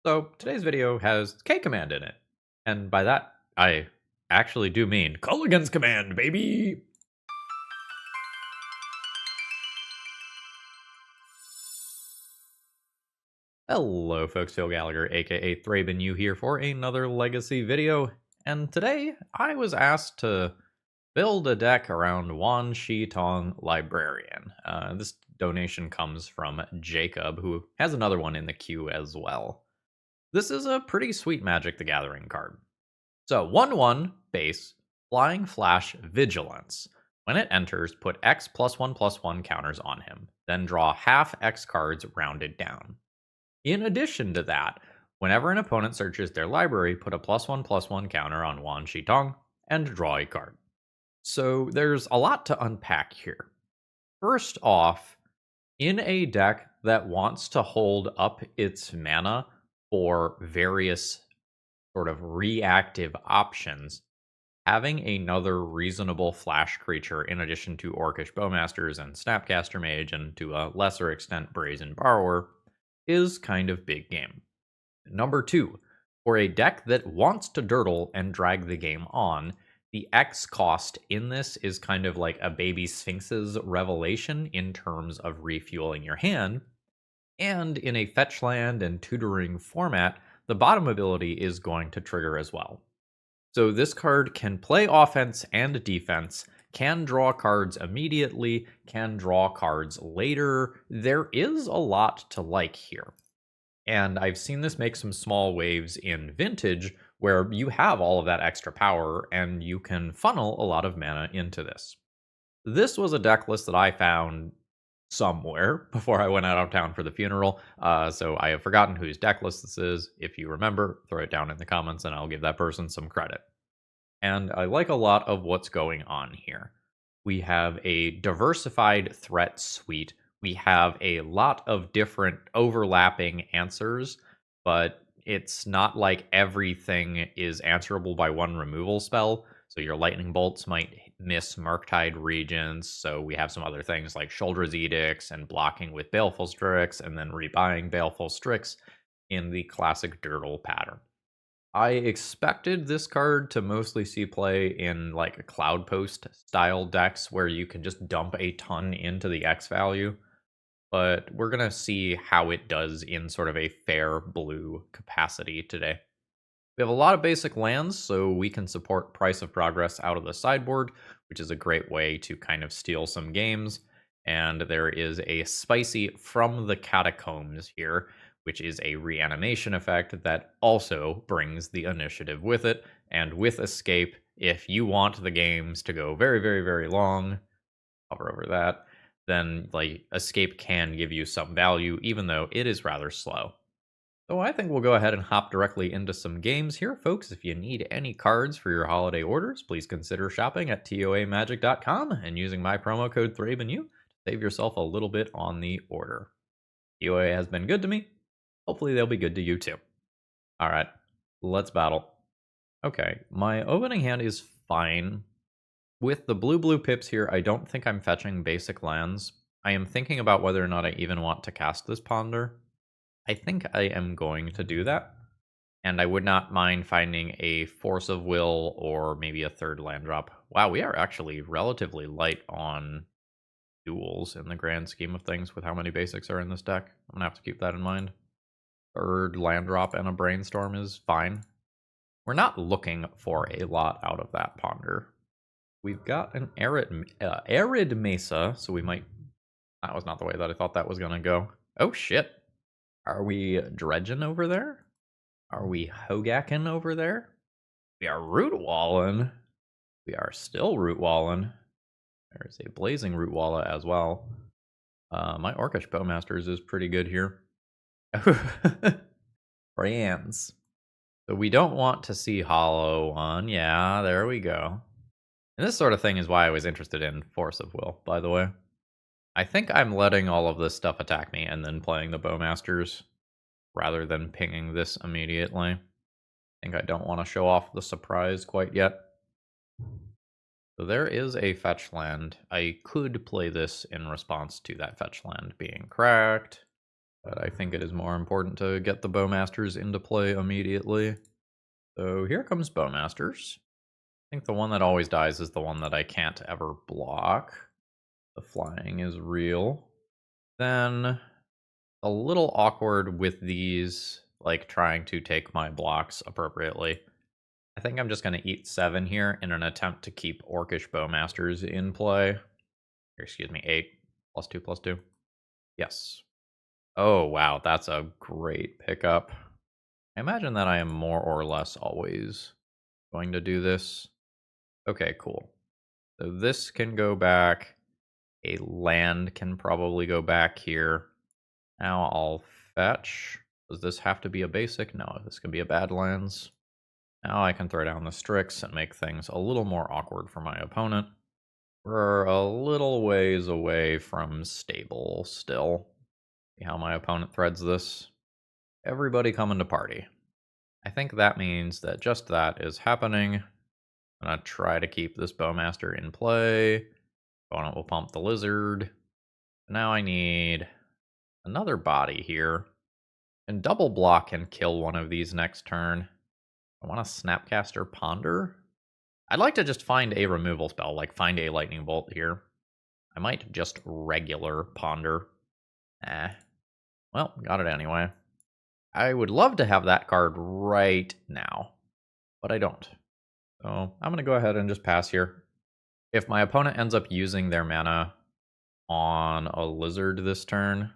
So today's video has K command in it. And by that, I actually do mean Kolaghan's command, baby! Hello folks, Phil Gallagher, aka ThrabenU here for another Legacy video. And today, I was asked to build a deck around Wan Shi Tong Librarian. This donation comes from Jacob, who has another one in the queue as well. This is a pretty sweet Magic the Gathering card. So 1/1 base, Flying Flash Vigilance. When it enters, put X +1/+1 counters on him. Then draw half X cards rounded down. In addition to that, whenever an opponent searches their library, put a +1/+1 counter on Wan Shi Tong and draw a card. So there's a lot to unpack here. First off, in a deck that wants to hold up its mana for various sort of reactive options, having another reasonable flash creature in addition to Orcish Bowmasters and Snapcaster Mage, and to a lesser extent Brazen Borrower, is kind of big game. Number two, for a deck that wants to dirtle and drag the game on, the X cost in this is kind of like a baby Sphinx's revelation in terms of refueling your hand. And in a fetch land and tutoring format, the bottom ability is going to trigger as well. So this card can play offense and defense, can draw cards immediately, can draw cards later. There is a lot to like here. And I've seen this make some small waves in Vintage, where you have all of that extra power and you can funnel a lot of mana into this. This was a deck list that I found somewhere before I went out of town for the funeral, so I have forgotten whose deck list this is. If you remember, throw it down in the comments and I'll give that person some credit. And I like a lot of what's going on here. We have a diversified threat suite. We have a lot of different overlapping answers, but it's not like everything is answerable by one removal spell. So your lightning bolts might miss Murktide Regents. So we have some other things like Shoulder's Edicts and blocking with Baleful Strix, and then rebuying Baleful Strix in the classic Dirtle pattern. I expected this card to mostly see play in like a Cloud Post style decks where you can just dump a ton into the X value, but we're going to see how it does in sort of a fair blue capacity today. We have a lot of basic lands, so we can support Price of Progress out of the sideboard, which is a great way to kind of steal some games. And there is a spicy From the Catacombs here, which is a reanimation effect that also brings the initiative with it. And with Escape, if you want the games to go very, very, very long, hover over that, then like Escape can give you some value, even though it is rather slow. So I think we'll go ahead and hop directly into some games here, folks. If you need any cards for your holiday orders, please consider shopping at toamagic.com and using my promo code ThrabenU to save yourself a little bit on the order. TOA has been good to me. Hopefully they'll be good to you too. All right, let's battle. Okay, my opening hand is fine. With the blue pips here, I don't think I'm fetching basic lands. I am thinking about whether or not I even want to cast this Ponder. I think I am going to do that. And I would not mind finding a Force of Will or maybe a third land drop. Wow, we are actually relatively light on duels in the grand scheme of things with how many basics are in this deck. I'm going to have to keep that in mind. Third land drop and a Brainstorm is fine. We're not looking for a lot out of that Ponder. We've got an Arid Mesa, so we might... That was not the way that I thought that was going to go. Oh, shit. Are we dredging over there? Are we Hogacking over there? We are root walling. We are still root walling. There's a blazing root walla as well. My Orcish Bowmasters is pretty good here. Brands. So we don't want to see hollow one. Yeah, there we go. And this sort of thing is why I was interested in Force of Will, by the way. I think I'm letting all of this stuff attack me and then playing the Bowmasters rather than pinging this immediately. I think I don't want to show off the surprise quite yet. So there is a fetch land. I could play this in response to that fetch land being cracked. But I think it is more important to get the Bowmasters into play immediately. So here comes Bowmasters. I think the one that always dies is the one that I can't ever block. The flying is real. Then a little awkward with these, like trying to take my blocks appropriately. I think I'm just going to eat 7 here in an attempt to keep Orcish Bowmasters in play. Or excuse me, 8 +2/+2. Yes. Oh, wow, that's a great pickup. I imagine that I am more or less always going to do this. Okay, cool. So this can go back. A land can probably go back here. Now I'll fetch. Does this have to be a basic? No, this can be a Badlands. Now I can throw down the Strix and make things a little more awkward for my opponent. We're a little ways away from stable still. See how my opponent threads this? Everybody coming to party. I think that means that just that is happening. I'm going to try to keep this Bowmaster in play. Opponent will pump the Lizard. Now I need another body here. And double block and kill one of these next turn. I want a Snapcaster Ponder. I'd like to just find a removal spell, like find a Lightning Bolt here. I might just regular Ponder. Well, got it anyway. I would love to have that card right now, but I don't. So I'm going to go ahead and just pass here. If my opponent ends up using their mana on a Lizard this turn,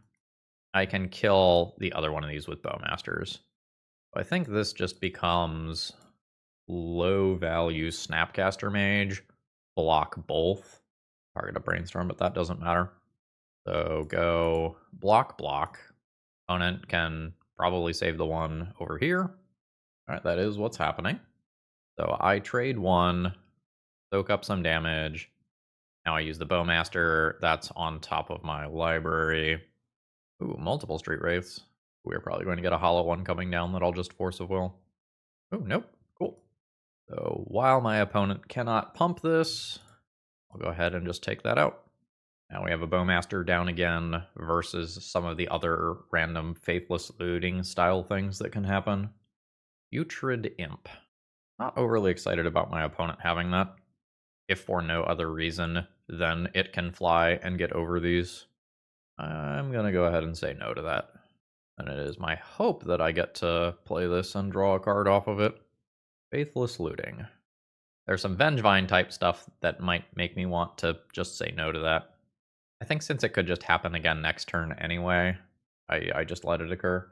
I can kill the other one of these with Bowmasters. I think this just becomes low value Snapcaster Mage, block both. Target a Brainstorm, but that doesn't matter. So go block, block. Opponent can probably save the one over here. All right, that is what's happening. So I trade 1, soak up some damage. Now I use the Bowmaster. That's on top of my library. Ooh, multiple Street Wraiths. We're probably going to get a hollow one coming down that I'll just Force of Will. Oh, nope. Cool. So while my opponent cannot pump this, I'll go ahead and just take that out. Now we have a Bowmaster down again versus some of the other random Faithless Looting style things that can happen. Putrid Imp. Not overly excited about my opponent having that. If for no other reason than it can fly and get over these. I'm going to go ahead and say no to that. And it is my hope that I get to play this and draw a card off of it. Faithless Looting. There's some Vengevine type stuff that might make me want to just say no to that. I think since it could just happen again next turn anyway, I just let it occur.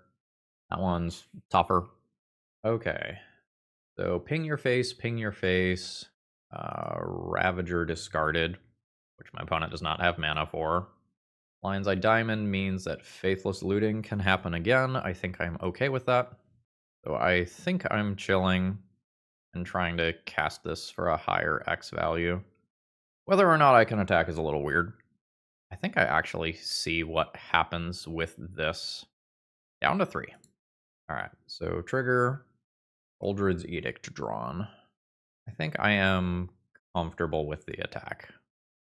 That one's tougher. Okay. So ping your face, Ravager discarded, which my opponent does not have mana for. Lion's Eye Diamond means that Faithless Looting can happen again. I think I'm okay with that. So I think I'm chilling and trying to cast this for a higher X value. Whether or not I can attack is a little weird. I think I actually see what happens with this. Down to 3. Alright, so trigger, Uldred's Edict drawn. I think I am comfortable with the attack.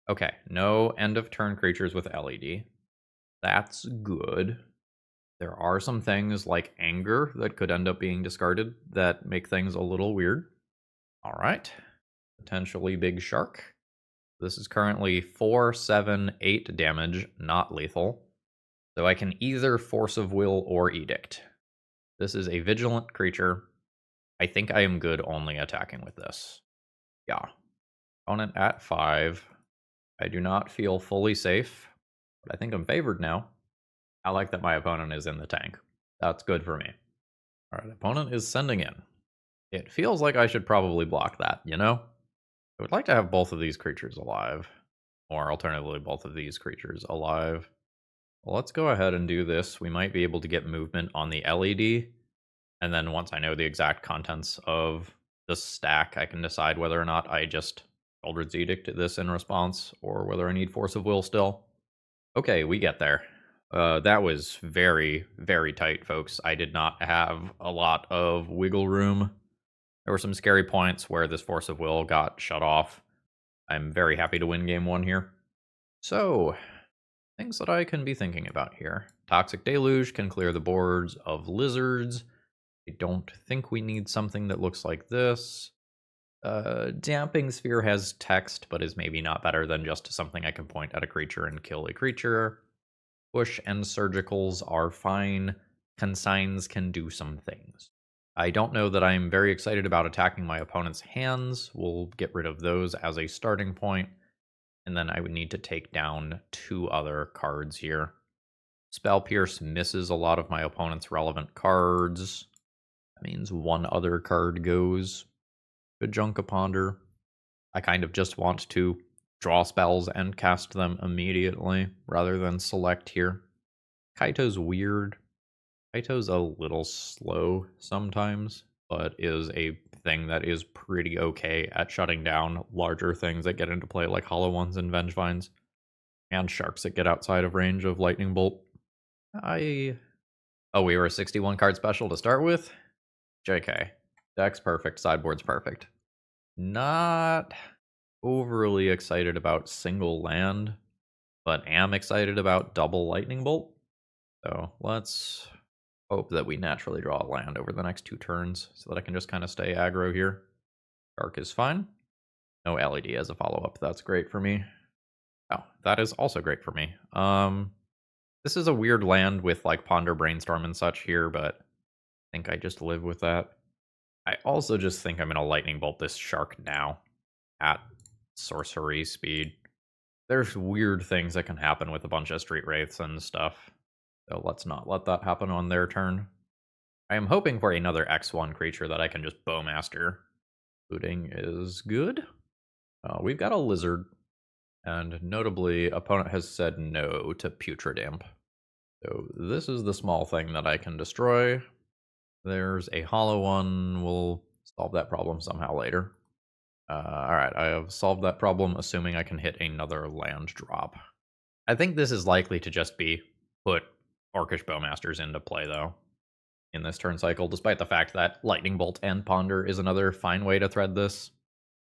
Okay, no end of turn creatures with LED. That's good. There are some things like Anger that could end up being discarded that make things a little weird. Alright, potentially Big Shark. This is currently 4, 7, 8 damage, not lethal. So I can either Force of Will or Edict. This is a vigilant creature. I think I am good only attacking with this. Yeah. Opponent at 5. I do not feel fully safe, but I think I'm favored now. I like that my opponent is in the tank. That's good for me. Alright, opponent is sending in. It feels like I should probably block that, you know? I would like to have both of these creatures alive. Or alternatively, both of these creatures alive. Well, let's go ahead and do this. We might be able to get movement on the LED. And then once I know the exact contents of the stack, I can decide whether or not I just Uldred's Edict this in response, or whether I need Force of Will still. Okay, we get there. That was very, very tight, folks. I did not have a lot of wiggle room. There were some scary points where this Force of Will got shut off. I'm very happy to win game 1 here. So, things that I can be thinking about here. Toxic Deluge can clear the boards of lizards. I don't think we need something that looks like this. Damping Sphere has text, but is maybe not better than just something I can point at a creature and kill a creature. Push and Surgicals are fine. Consigns can do some things. I don't know that I'm very excited about attacking my opponent's hands. We'll get rid of those as a starting point. And then I would need to take down 2 other cards here. Spell Pierce misses a lot of my opponent's relevant cards. That means 1 other card goes. Good Junk of Ponder. I kind of just want to draw spells and cast them immediately rather than select here. Kaito's weird. Kaito's a little slow sometimes, but is a thing that is pretty okay at shutting down larger things that get into play like Hollow Ones and Vengevines, and sharks that get outside of range of Lightning Bolt. Oh, we were a 61 card special to start with? JK. Deck's perfect, sideboard's perfect. Not overly excited about single land, but am excited about double Lightning Bolt. So let's hope that we naturally draw a land over the next 2 turns so that I can just kind of stay aggro here. Dark is fine. No LED as a follow-up. That's great for me. Oh, that is also great for me. This is a weird land with like Ponder, Brainstorm, and such here, but I think I just live with that. I also just think I'm going to Lightning Bolt this shark now at sorcery speed. There's weird things that can happen with a bunch of Street Wraiths and stuff. So let's not let that happen on their turn. I am hoping for another X1 creature that I can just Bowmaster. Looting is good. We've got a Lizard. And notably, opponent has said no to Putrid Imp. So this is the small thing that I can destroy. There's a Hollow One. We'll solve that problem somehow later. Alright, I have solved that problem, assuming I can hit another land drop. I think this is likely to just be put Orcish Bowmasters into play, though, in this turn cycle, despite the fact that Lightning Bolt and Ponder is another fine way to thread this.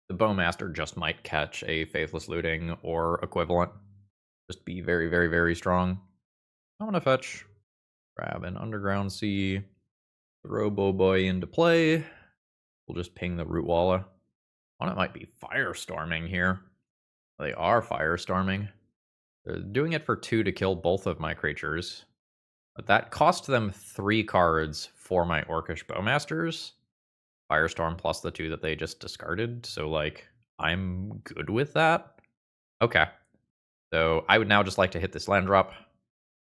The Bowmaster just might catch a Faithless Looting or equivalent. Just be very, very, very strong. I'm gonna fetch, grab an Underground Sea, throw Boboy into play. We'll just ping the Root Walla. It might be Firestorming here. They are Firestorming. They're doing it for 2 to kill both of my creatures. But that cost them 3 cards for my Orcish Bowmasters. Firestorm plus the 2 that they just discarded. So, like, I'm good with that. Okay. So, I would now just like to hit this land drop.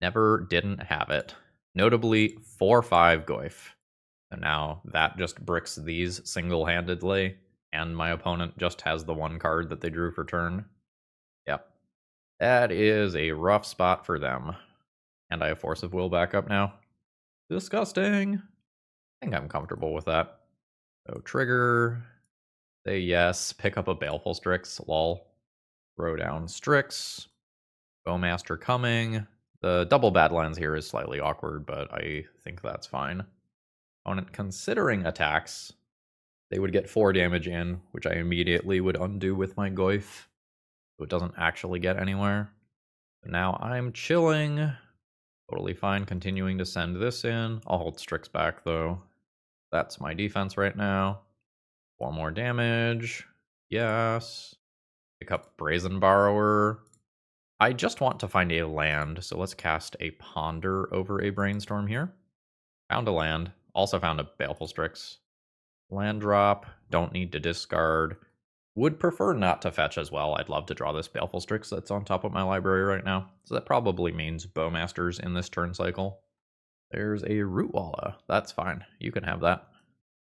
Never didn't have it. Notably, 4/5 Goyf. So now that just bricks these single-handedly. And my opponent just has the 1 card that they drew for turn. Yep. That is a rough spot for them. And I have Force of Will back up now. Disgusting. I think I'm comfortable with that. So trigger. Say yes. Pick up a Baleful Strix. Lol. Throw down Strix. Bowmaster coming. The double Badlands here is slightly awkward, but I think that's fine. Opponent considering attacks. They would get 4 damage in, which I immediately would undo with my Goyf, so it doesn't actually get anywhere. So now I'm chilling. Totally fine continuing to send this in. I'll hold Strix back, though. That's my defense right now. 4 more damage. Yes. Pick up Brazen Borrower. I just want to find a land, so let's cast a Ponder over a Brainstorm here. Found a land. Also found a Baleful Strix. Land drop, don't need to discard. Would prefer not to fetch as well. I'd love to draw this Baleful Strix that's on top of my library right now. So that probably means Bowmasters in this turn cycle. There's a Root Walla. That's fine. You can have that.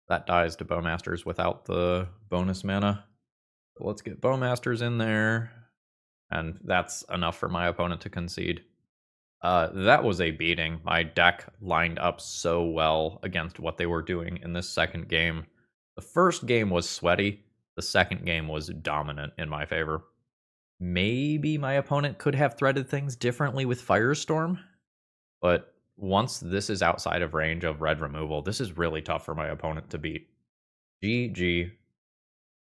That dies to Bowmasters without the bonus mana. So let's get Bowmasters in there. And that's enough for my opponent to concede. That was a beating. My deck lined up so well against what they were doing in this second game. The first game was sweaty. The second game was dominant in my favor. Maybe my opponent could have threaded things differently with Firestorm, but once this is outside of range of red removal, this is really tough for my opponent to beat. GG.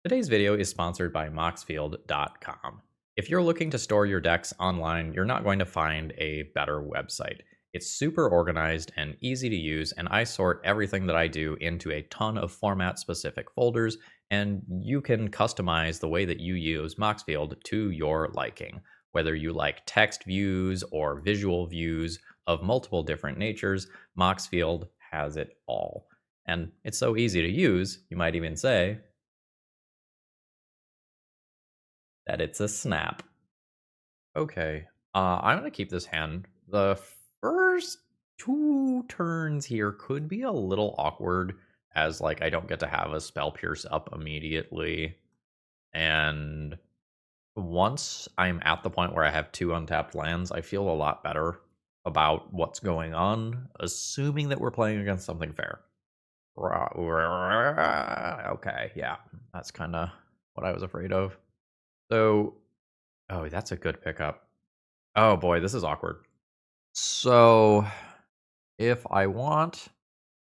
Today's video is sponsored by Moxfield.com. If you're looking to store your decks online, you're not going to find a better website. It's super organized and easy to use, and I sort everything that I do into a ton of format-specific folders, and you can customize the way that you use Moxfield to your liking. Whether you like text views or visual views of multiple different natures, Moxfield has it all. And it's so easy to use, you might even say that it's a snap. Okay, I'm gonna keep this hand. The first 2 turns here could be a little awkward, as like I don't get to have a spell pierce up immediately. And once I'm at the point where I have 2 untapped lands, I feel a lot better about what's going on, assuming that we're playing against something fair. Okay, yeah, that's kind of what I was afraid of. So, oh, that's a good pickup. Oh boy, this is awkward. So, if I want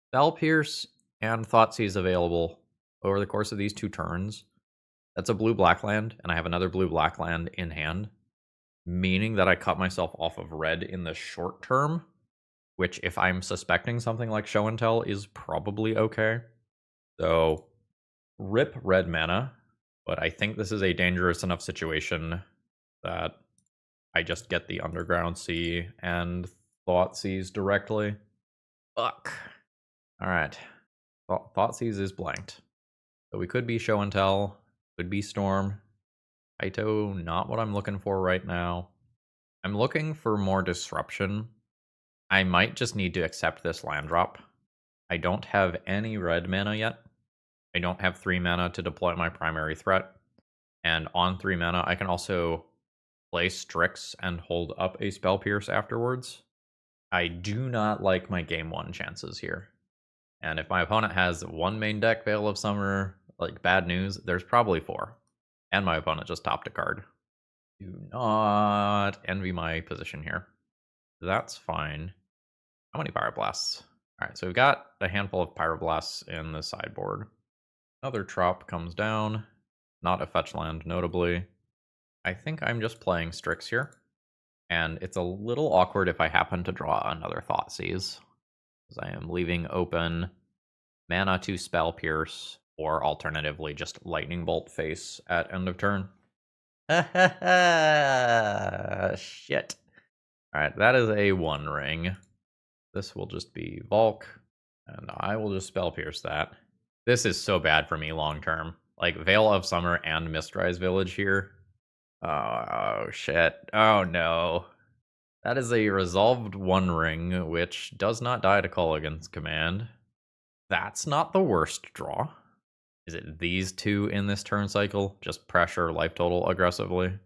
Spell Pierce and Thoughtseize available over the course of these 2 turns, that's a blue-black land, and I have another blue-black land in hand, meaning that I cut myself off of red in the short term, which if I'm suspecting something like Show and Tell is probably okay. So, rip red mana, but I think this is a dangerous enough situation that I just get the Underground Sea and Thoughtseize directly. Fuck. Alright. Thoughtseize is blanked. So we could be Show and Tell, could be Storm. Kaito, not what I'm looking for right now. I'm looking for more disruption. I might just need to accept this land drop. I don't have any red mana yet. I don't have 3 mana to deploy my primary threat. And on 3 mana, I can also play Strix and hold up a Spell Pierce afterwards. I do not like my game 1 chances here. And if my opponent has 1 main deck Veil of Summer, like bad news, there's probably 4. And my opponent just topped a card. Do not envy my position here. That's fine. How many Pyroblasts? Alright, so we've got a handful of Pyroblasts in the sideboard. Another Trop comes down. Not a fetch land, notably. I think I'm just playing Strix here. And it's a little awkward if I happen to draw another Thoughtseize, because I am leaving open mana to Spell Pierce, or alternatively just Lightning Bolt face at end of turn. Shit. Alright, that is a 1 ring. This will just be Volk, and I will just Spell Pierce that. This is so bad for me long term. Like, Veil of Summer and Mistrise Village here. Oh, shit. Oh, no. That is a resolved 1 ring, which does not die to Kolaghan's command. That's not the worst draw. Is it these 2 in this turn cycle? Just pressure life total aggressively?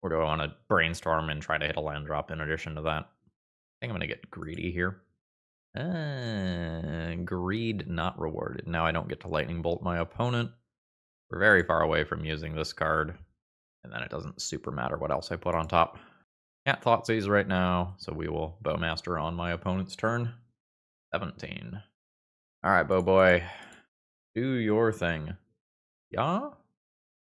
Or do I want to brainstorm and try to hit a land drop in addition to that? I think I'm going to get greedy here. Greed not rewarded. Now I don't get to Lightning Bolt my opponent. We're very far away from using this card. And then it doesn't super matter what else I put on top. Can't Thoughtseize right now, so we will Bowmaster on my opponent's turn. 17. Alright, Bowboy. Do your thing. Yeah?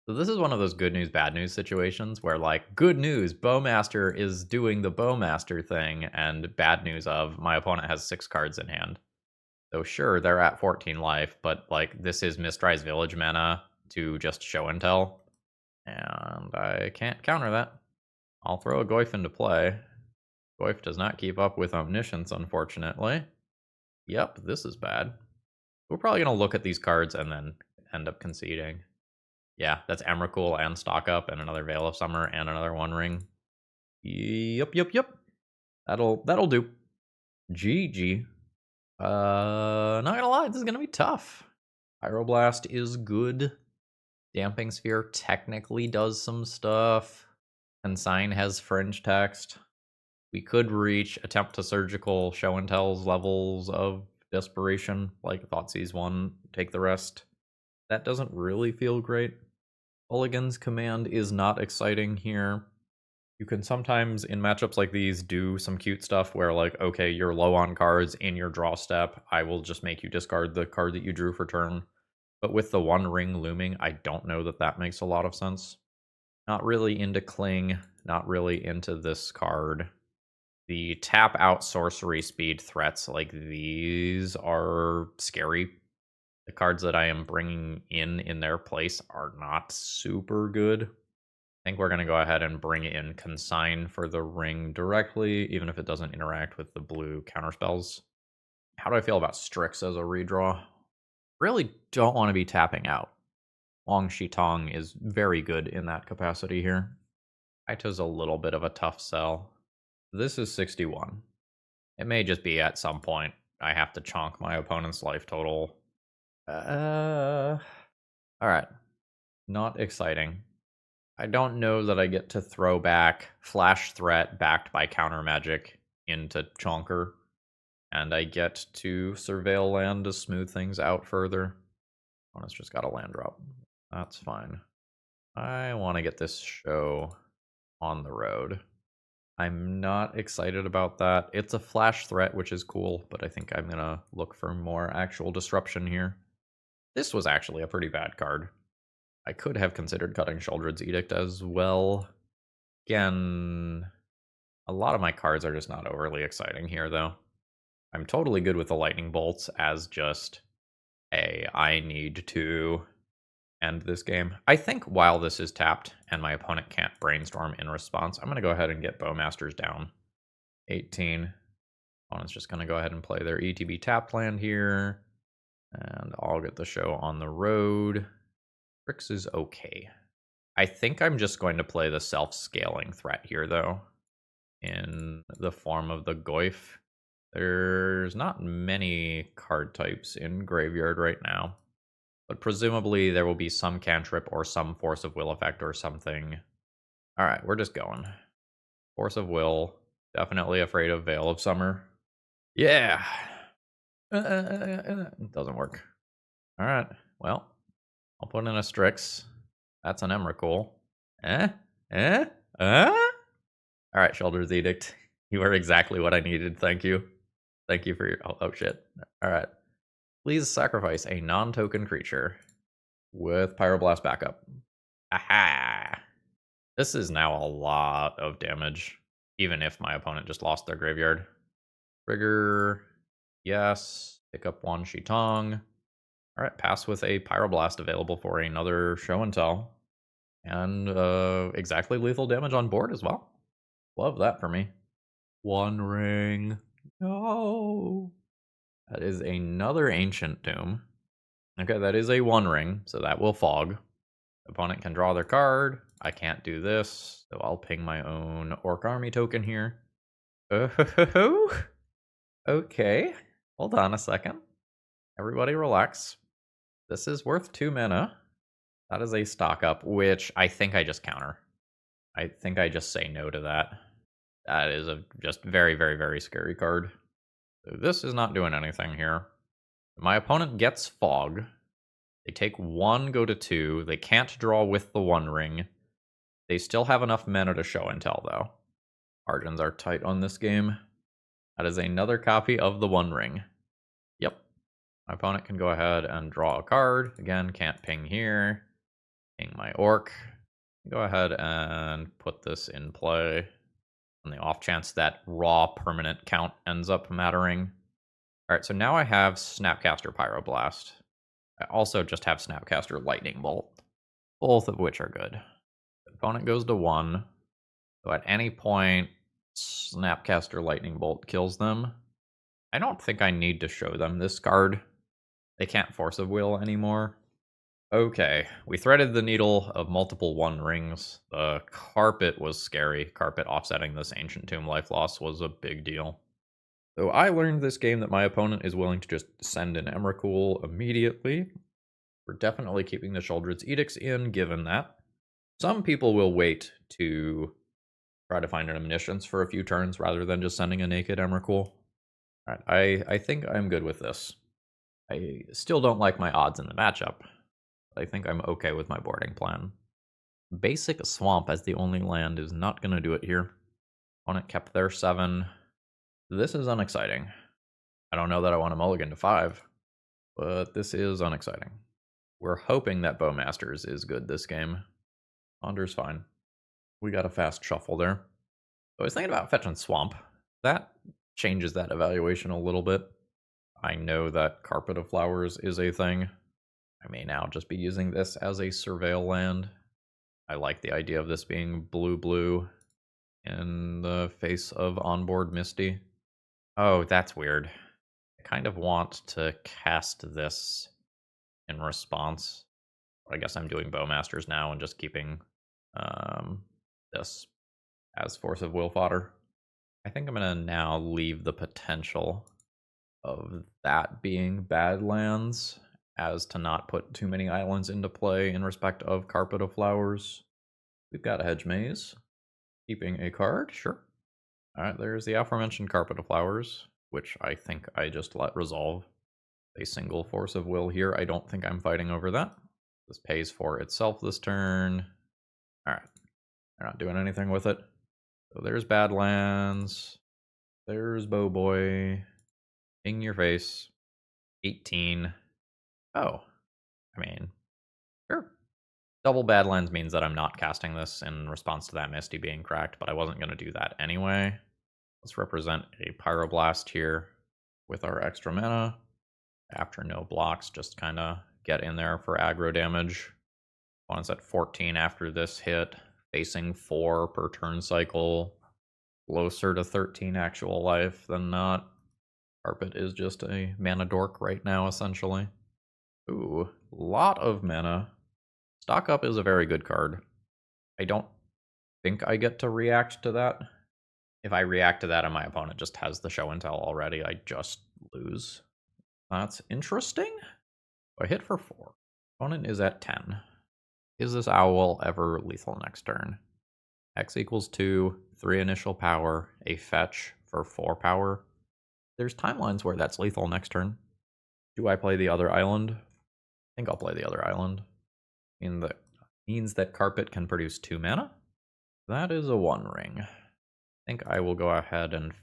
So this is one of those good news, bad news situations where, like, good news, Bowmaster is doing the Bowmaster thing, and bad news of my opponent has 6 cards in hand. So sure, they're at 14 life, but, like, this is Mistrise Village mana to just Show and Tell. And I can't counter that. I'll throw a Goyf into play. Goyf does not keep up with Omniscience, unfortunately. Yep, this is bad. We're probably going to look at these cards and then end up conceding. Yeah, that's Emrakul and Stock Up and another Veil of Summer and another 1 ring. Yep. That'll do. GG. Not gonna lie, this is gonna be tough. Pyroblast is good. Damping Sphere technically does some stuff. Consign has fringe text. We could reach Attempt to Surgical Show and Tell's levels of desperation, like Thoughtseize 1, take the rest. That doesn't really feel great. Kolaghan's command is not exciting here. You can sometimes, in matchups like these, do some cute stuff where, like, okay, you're low on cards in your draw step. I will just make you discard the card that you drew for turn. But with the 1 ring looming, I don't know that that makes a lot of sense. Not really into Cling, not really into this card. The tap out sorcery speed threats like these are scary. The cards that I am bringing in their place are not super good. I think we're going to go ahead and bring in Consign for the ring directly, even if it doesn't interact with the blue counterspells. How do I feel about Strix as a redraw? Really don't want to be tapping out. Wan Shi Tong is very good in that capacity here. Kaito's a little bit of a tough sell. This is 61. It may just be at some point I have to chonk my opponent's life total. Alright. Not exciting. I don't know that I get to throw back Flash Threat backed by Counter Magic into Chonker. And I get to Surveil land to smooth things out further. Opponent's just got a land drop. That's fine. I want to get this show on the road. I'm not excited about that. It's a flash threat, which is cool, but I think I'm going to look for more actual disruption here. This was actually a pretty bad card. I could have considered cutting Sheoldred's Edict as well. Again, a lot of my cards are just not overly exciting here, though. I'm totally good with the Lightning Bolts as just I need to end this game. I think while this is tapped and my opponent can't brainstorm in response, I'm going to go ahead and get Bowmasters down. 18. Opponent's just going to go ahead and play their ETB tapped land here. And I'll get the show on the road. Grix is okay. I think I'm just going to play the self-scaling threat here, though, in the form of the Goyf. There's not many card types in Graveyard right now. But presumably there will be some cantrip or some Force of Will effect or something. Alright, we're just going. Force of Will. Definitely afraid of Veil of Summer. Yeah! It doesn't work. Alright, well. I'll put in a Strix. That's an Emrakul. Alright, Sheoldred's Edict. You are exactly what I needed. Thank you. Thank you for your... Oh shit. Alright. Please sacrifice a non-token creature with Pyroblast backup. Aha! This is now a lot of damage, even if my opponent just lost their graveyard. Trigger, yes. Pick up Wan Shi Tong. Alright, pass with a Pyroblast available for another show and tell. And exactly lethal damage on board as well. Love that for me. One ring. No. That is another Ancient Tomb. Okay, that is a one ring, so that will fog. Opponent can draw their card. I can't do this, so I'll ping my own Orc Army token here. Oh, okay. Hold on a second. Everybody relax. This is worth 2 mana. That is a stock up, which I think I just counter. I think I just say no to that. That is a just very, very, very scary card. So this is not doing anything here. My opponent gets Fog. They take 1, go to 2. They can't draw with the One Ring. They still have enough mana to show and tell, though. Margins are tight on this game. That is another copy of the One Ring. Yep. My opponent can go ahead and draw a card. Again, can't ping here. Ping my Orc. Go ahead and put this in play. On the off chance that raw permanent count ends up mattering. Alright, so now I have Snapcaster Pyroblast. I also just have Snapcaster Lightning Bolt. Both of which are good. The opponent goes to 1. So at any point, Snapcaster Lightning Bolt kills them. I don't think I need to show them this card. They can't Force of Will anymore. Okay, we threaded the needle of multiple One Rings. The Carpet was scary. Carpet offsetting this Ancient Tomb life loss was a big deal. So I learned this game that my opponent is willing to just send an Emrakul immediately. We're definitely keeping the Sheoldred's Edicts in, given that. Some people will wait to try to find an Omniscience for a few turns rather than just sending a naked Emrakul. Alright, I think I'm good with this. I still don't like my odds in the matchup. I think I'm okay with my boarding plan. Basic Swamp as the only land is not going to do it here. Opponent kept their 7. This is unexciting. I don't know that I want to mulligan to 5, but this is unexciting. We're hoping that Bowmasters is good this game. Ponder's fine. We got a fast shuffle there. I was thinking about fetching Swamp. That changes that evaluation a little bit. I know that Carpet of Flowers is a thing. I may now just be using this as a surveil land. I like the idea of this being blue-blue in the face of onboard Misty. Oh, that's weird. I kind of want to cast this in response. But I guess I'm doing Bowmasters now and just keeping this as Force of Will fodder. I think I'm going to now leave the potential of that being Badlands as to not put too many islands into play in respect of Carpet of Flowers. We've got a Hedge Maze. Keeping a card, sure. Alright, there's the aforementioned Carpet of Flowers, which I think I just let resolve. A single Force of Will here. I don't think I'm fighting over that. This pays for itself this turn. Alright, they're not doing anything with it. So there's Badlands. There's Bowboy. In your face. 18. Oh, I mean, sure. Double Badlands means that I'm not casting this in response to that Misty being cracked, but I wasn't going to do that anyway. Let's represent a Pyroblast here with our extra mana. After no blocks, just kind of get in there for aggro damage. Opponent's at 14 after this hit, facing 4 per turn cycle. Closer to 13 actual life than not. Carpet is just a mana dork right now, essentially. Ooh, lot of mana. Stock Up is a very good card. I don't think I get to react to that. If I react to that and my opponent just has the show and tell already, I just lose. That's interesting. I hit for 4. Opponent is at 10. Is this owl ever lethal next turn? X equals 2, 3 initial power, a fetch for 4 power. There's timelines where that's lethal next turn. Do I play the other island? I think I'll play the other island. Means that Carpet can produce 2 mana. That is a 1 ring. I think I will go ahead and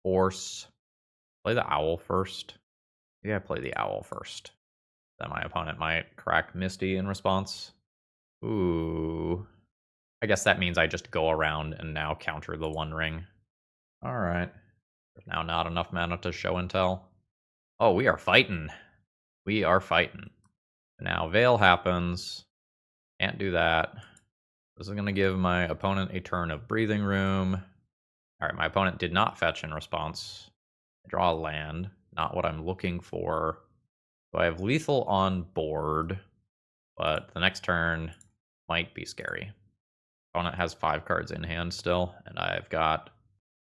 force play the owl first. Maybe I play the owl first. Then my opponent might crack Misty in response. Ooh. I guess that means I just go around and now counter the 1 ring. Alright. There's now not enough mana to show and tell. Oh, we are fighting. We are fighting. Now Veil happens. Can't do that. This is going to give my opponent a turn of breathing room. Alright, my opponent did not fetch in response. I draw a land. Not what I'm looking for. So I have lethal on board. But the next turn might be scary. Opponent has 5 cards in hand still. And I've got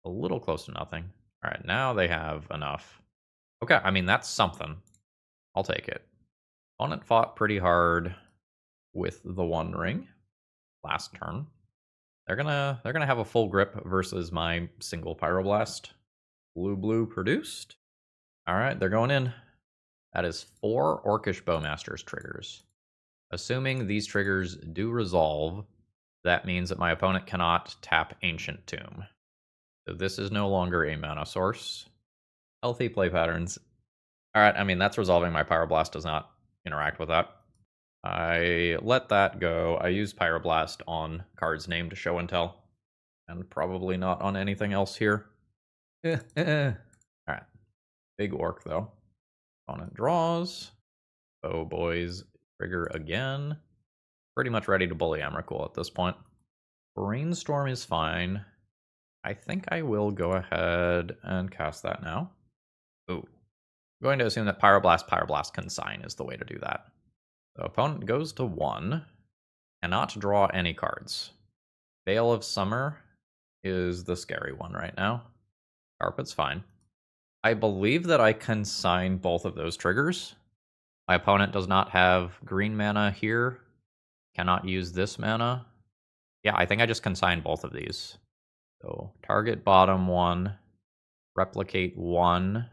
a little close to nothing. Alright, now they have enough. Okay, I mean, that's something. I'll take it. Opponent fought pretty hard with the 1 ring last turn. They're gonna have a full grip versus my single Pyroblast. Blue produced. Alright, they're going in. That is 4 Orcish Bowmasters triggers. Assuming these triggers do resolve, that means that my opponent cannot tap Ancient Tomb. So this is no longer a mana source. Healthy play patterns. Alright, I mean, that's resolving. My Pyroblast does not interact with that. I let that go. I use Pyroblast on cards named Show and Tell. And probably not on anything else here. Alright. Big Orc, though. Opponent draws. Oh, boys. Trigger again. Pretty much ready to bully Emrakul at this point. Brainstorm is fine. I think I will go ahead and cast that now. Ooh. I'm going to assume that Pyroblast Consign is the way to do that. The opponent goes to 1. Cannot draw any cards. Veil of Summer is the scary one right now. Carpet's fine. I believe that I consign both of those triggers. My opponent does not have green mana here. Cannot use this mana. Yeah, I think I just consign both of these. So target bottom 1. Replicate 1.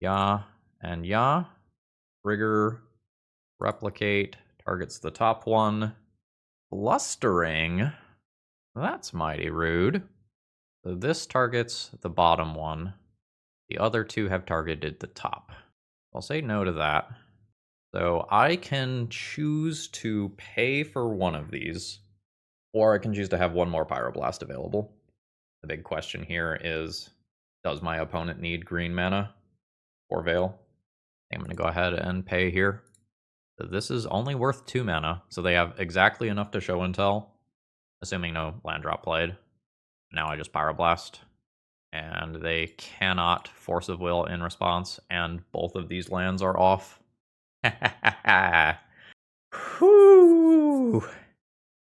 Yeah, and yeah. Trigger. Replicate. Targets the top 1. Blustering. That's mighty rude. So this targets the bottom 1. The other 2 have targeted the top. I'll say no to that. So I can choose to pay for one of these Or I can choose to have one more Pyroblast available. The big question here is, does my opponent need green mana or Veil? I'm going to go ahead and pay here. This is only worth 2 mana, so they have exactly enough to show and tell, assuming no land drop played. Now I just Pyroblast, and they cannot Force of Will in response, and both of these lands are off. Whew!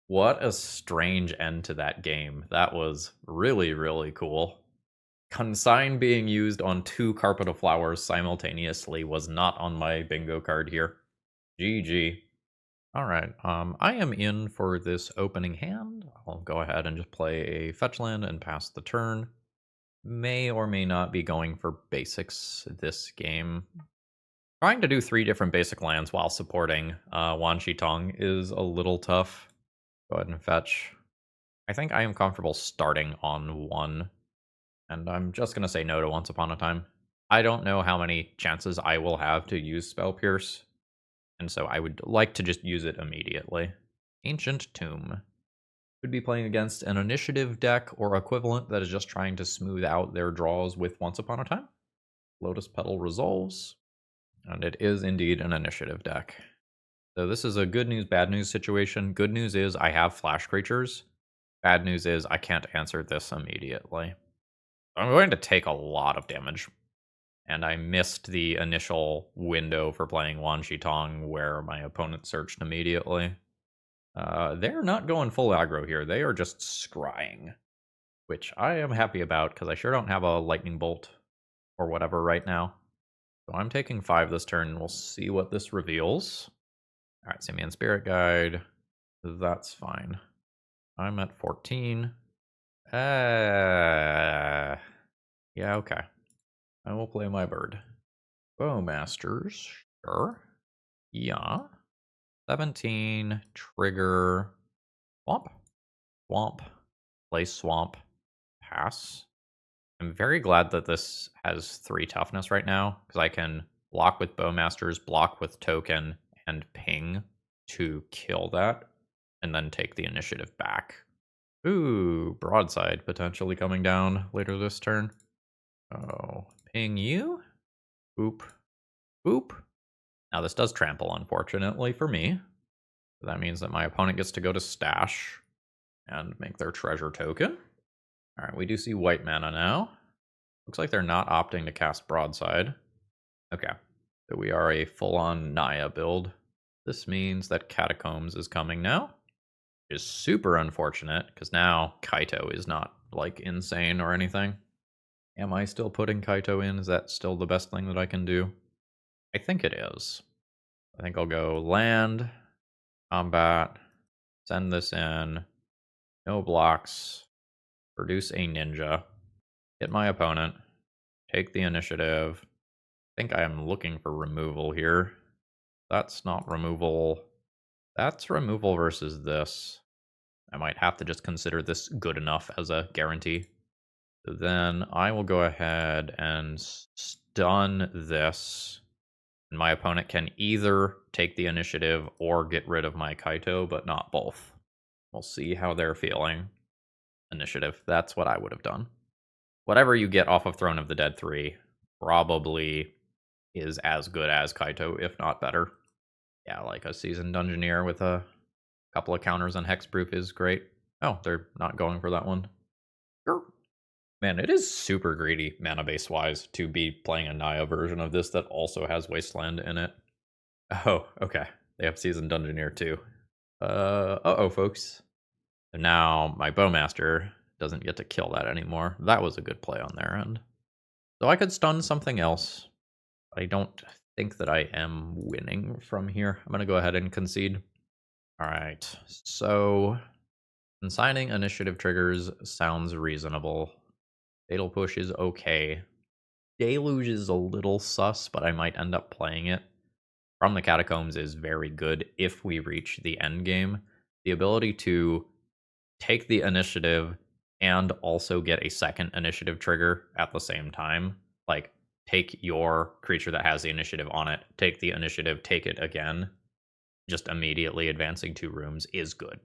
What a strange end to that game. That was really, really cool. Consign being used on 2 Carpet of Flowers simultaneously was not on my bingo card here. GG. Alright, I am in for this opening hand. I'll go ahead and just play a fetch land and pass the turn. May or may not be going for basics this game. Trying to do 3 different basic lands while supporting Wan Shi Tong is a little tough. Go ahead and fetch. I think I am comfortable starting on 1. And I'm just going to say no to Once Upon a Time. I don't know how many chances I will have to use Spell Pierce, and so I would like to just use it immediately. Ancient Tomb. Could be playing against an initiative deck or equivalent that is just trying to smooth out their draws with Once Upon a Time. Lotus Petal resolves, and it is indeed an initiative deck. So this is a good news, bad news situation. Good news is I have flash creatures. Bad news is I can't answer this immediately. I'm going to take a lot of damage. And I missed the initial window for playing Wan Shi Tong where my opponent searched immediately. They're not going full aggro here. They are just scrying, which I am happy about because I sure don't have a lightning bolt or whatever right now. So I'm taking 5 this turn. We'll see what this reveals. All right, Simian Spirit Guide. That's fine. I'm at 14. Yeah, okay. I will play my bird. Bowmasters, sure. Yeah. 17, trigger, swamp. Swamp, play swamp, pass. I'm very glad that this has 3 toughness right now, because I can block with Bowmasters, block with token, and ping to kill that, and then take the initiative back. Ooh, broadside potentially coming down later this turn. Oh, ping you? Boop. Boop. Now this does trample, unfortunately, for me. That means that my opponent gets to go to stash and make their treasure token. Alright, we do see white mana now. Looks like they're not opting to cast broadside. Okay, so we are a full-on Naya build. This means that Catacombs is coming now. Which is super unfortunate, because now Kaito is not, like, insane or anything. Am I still putting Kaito in? Is that still the best thing that I can do? I think it is. I think I'll go land, combat, send this in, no blocks, produce a ninja, hit my opponent, take the initiative. I think I am looking for removal here. That's not removal. That's removal versus this. I might have to just consider this good enough as a guarantee. So then I will go ahead and stun this. And my opponent can either take the initiative or get rid of my Kaito, but not both. We'll see how they're feeling. Initiative, that's what I would have done. Whatever you get off of Throne of the Dead 3 probably is as good as Kaito, if not better. Yeah, like a Seasoned Dungeoneer with a couple of counters on Hexproof is great. Oh, they're not going for that one. Man, it is super greedy mana base wise to be playing a Naya version of this that also has Wasteland in it. Oh, okay. They have Seasoned Dungeoneer too. Uh-oh, folks. And now my Bowmaster doesn't get to kill that anymore. That was a good play on their end. So I could stun something else. I don't think that I am winning from here. I'm going to go ahead and concede. All right, so consigning initiative triggers sounds reasonable. Fatal Push is okay. Deluge is a little sus, but I might end up playing it. From the Catacombs is very good if we reach the end game. The ability to take the initiative and also get a second initiative trigger at the same time. Like, take your creature that has the initiative on it, take the initiative, take it again. Just immediately advancing 2 rooms is good.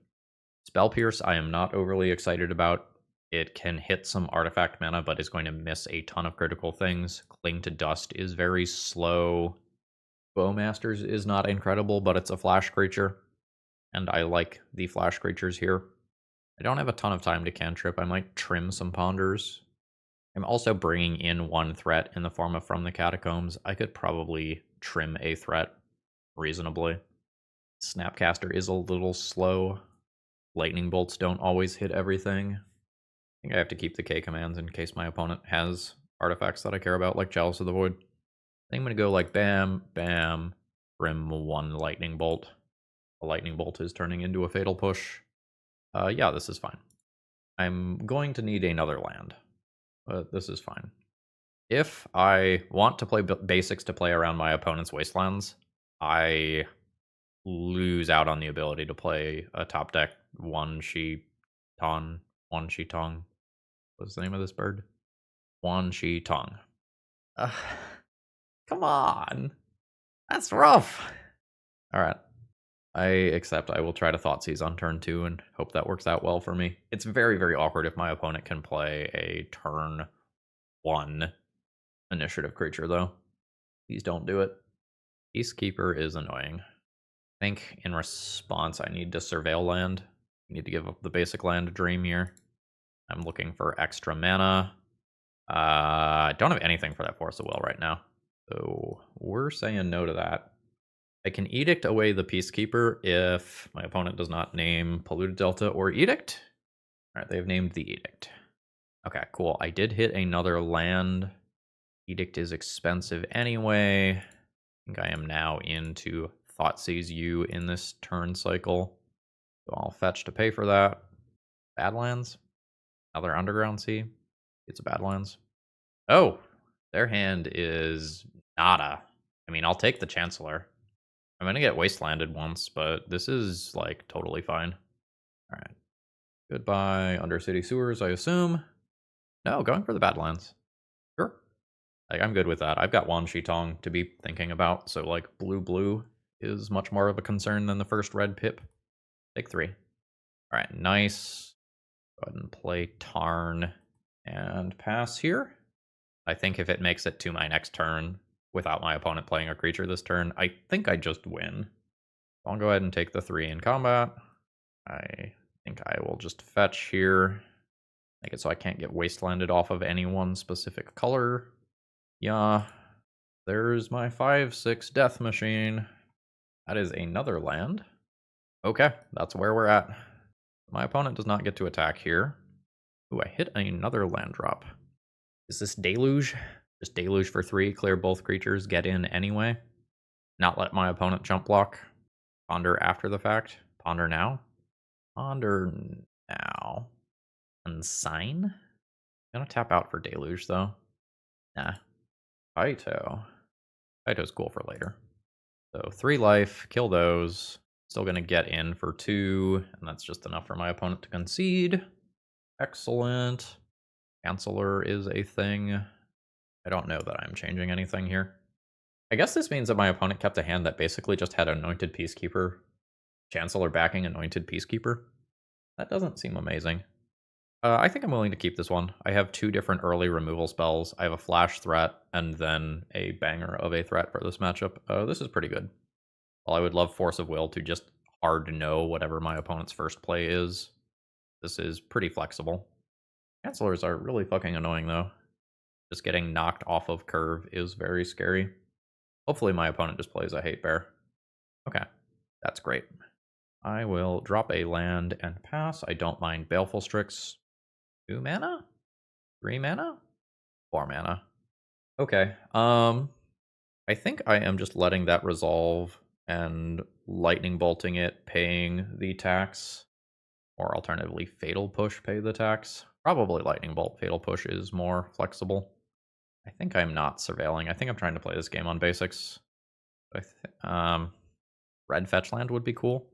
Spell Pierce, I am not overly excited about. It can hit some artifact mana, but is going to miss a ton of critical things. Cling to Dust is very slow. Bowmasters is not incredible, but it's a flash creature, and I like the flash creatures here. I don't have a ton of time to cantrip. I might trim some Ponders. I'm also bringing in one threat in the form of From the Catacombs. I could probably trim a threat reasonably. Snapcaster is a little slow. Lightning bolts don't always hit everything. I think I have to keep the K commands in case my opponent has artifacts that I care about, like Chalice of the Void. I think I'm going to go like bam, bam, brim one lightning bolt. A lightning bolt is turning into a fatal push. Yeah, this is fine. I'm going to need another land, but this is fine. If I want to play basics to play around my opponent's wastelands, I lose out on the ability to play a top deck Wan Shi Tong. What's the name of this bird? Wan Shi Tong. Come on. That's rough. All right. I accept. I will try to Thoughtseize on turn 2 and hope that works out well for me. It's very, very awkward if my opponent can play a turn 1 initiative creature, though. Please don't do it. Peacekeeper is annoying. I think in response, I need to surveil land. I need to give up the basic land dream here. I'm looking for extra mana. I don't have anything for that Force of Will right now, so we're saying no to that. I can Edict away the Peacekeeper if my opponent does not name Polluted Delta or Edict. All right, they've named the Edict. Okay, cool. I did hit another land. Edict is expensive anyway. I think I am now into Thoughtseize You in this turn cycle. So I'll fetch to pay for that. Badlands. Another Underground Sea. It's a Badlands. Oh, their hand is nada. I mean, I'll take the Chancellor. I'm going to get Wastelanded once, but this is, like, totally fine. All right. Goodbye, Undercity Sewers, I assume. No, going for the Badlands. Sure. Like, I'm good with that. I've got Wan Shi Tong to be thinking about, so, like, blue is much more of a concern than the first red pip. Take 3. All right, nice. Go ahead and play Tarn and pass here. I think if it makes it to my next turn without my opponent playing a creature this turn, I think I just win. I'll go ahead and take the 3 in combat. I think I will just fetch here. Make it so I can't get wastelanded off of any one specific color. Yeah, there's my 5/6 Death Machine. That is another land. Okay, that's where we're at. My opponent does not get to attack here. Ooh, I hit another land drop. Is this Deluge? Just Deluge for 3, clear both creatures, get in anyway. Not let my opponent jump block. Ponder after the fact. Ponder now. Ponder now. Unsign? I'm gonna tap out for Deluge, though. Nah. Kaito. Kaito's cool for later. So 3 life, kill those. Still gonna get in for 2, and that's just enough for my opponent to concede. Excellent. Chancellor is a thing. I don't know that I'm changing anything here. I guess this means that my opponent kept a hand that basically just had Anointed Peacekeeper. Chancellor backing Anointed Peacekeeper. That doesn't seem amazing. I think I'm willing to keep this one. I have 2 different early removal spells. I have a flash threat and then a banger of a threat for this matchup. This is pretty good. While I would love Force of Will to just hard know whatever my opponent's first play is, this is pretty flexible. Chancellors are really fucking annoying, though. Just getting knocked off of curve is very scary. Hopefully my opponent just plays a Hate Bear. Okay, that's great. I will drop a land and pass. I don't mind Baleful Strix. 2 mana? 3 mana? 4 mana. Okay, I think I am just letting that resolve and lightning bolting it, paying the tax. Or alternatively, Fatal Push, pay the tax. Probably Lightning Bolt. Fatal Push is more flexible. I think I'm not surveilling. I think I'm trying to play this game on basics. Red fetch land would be cool.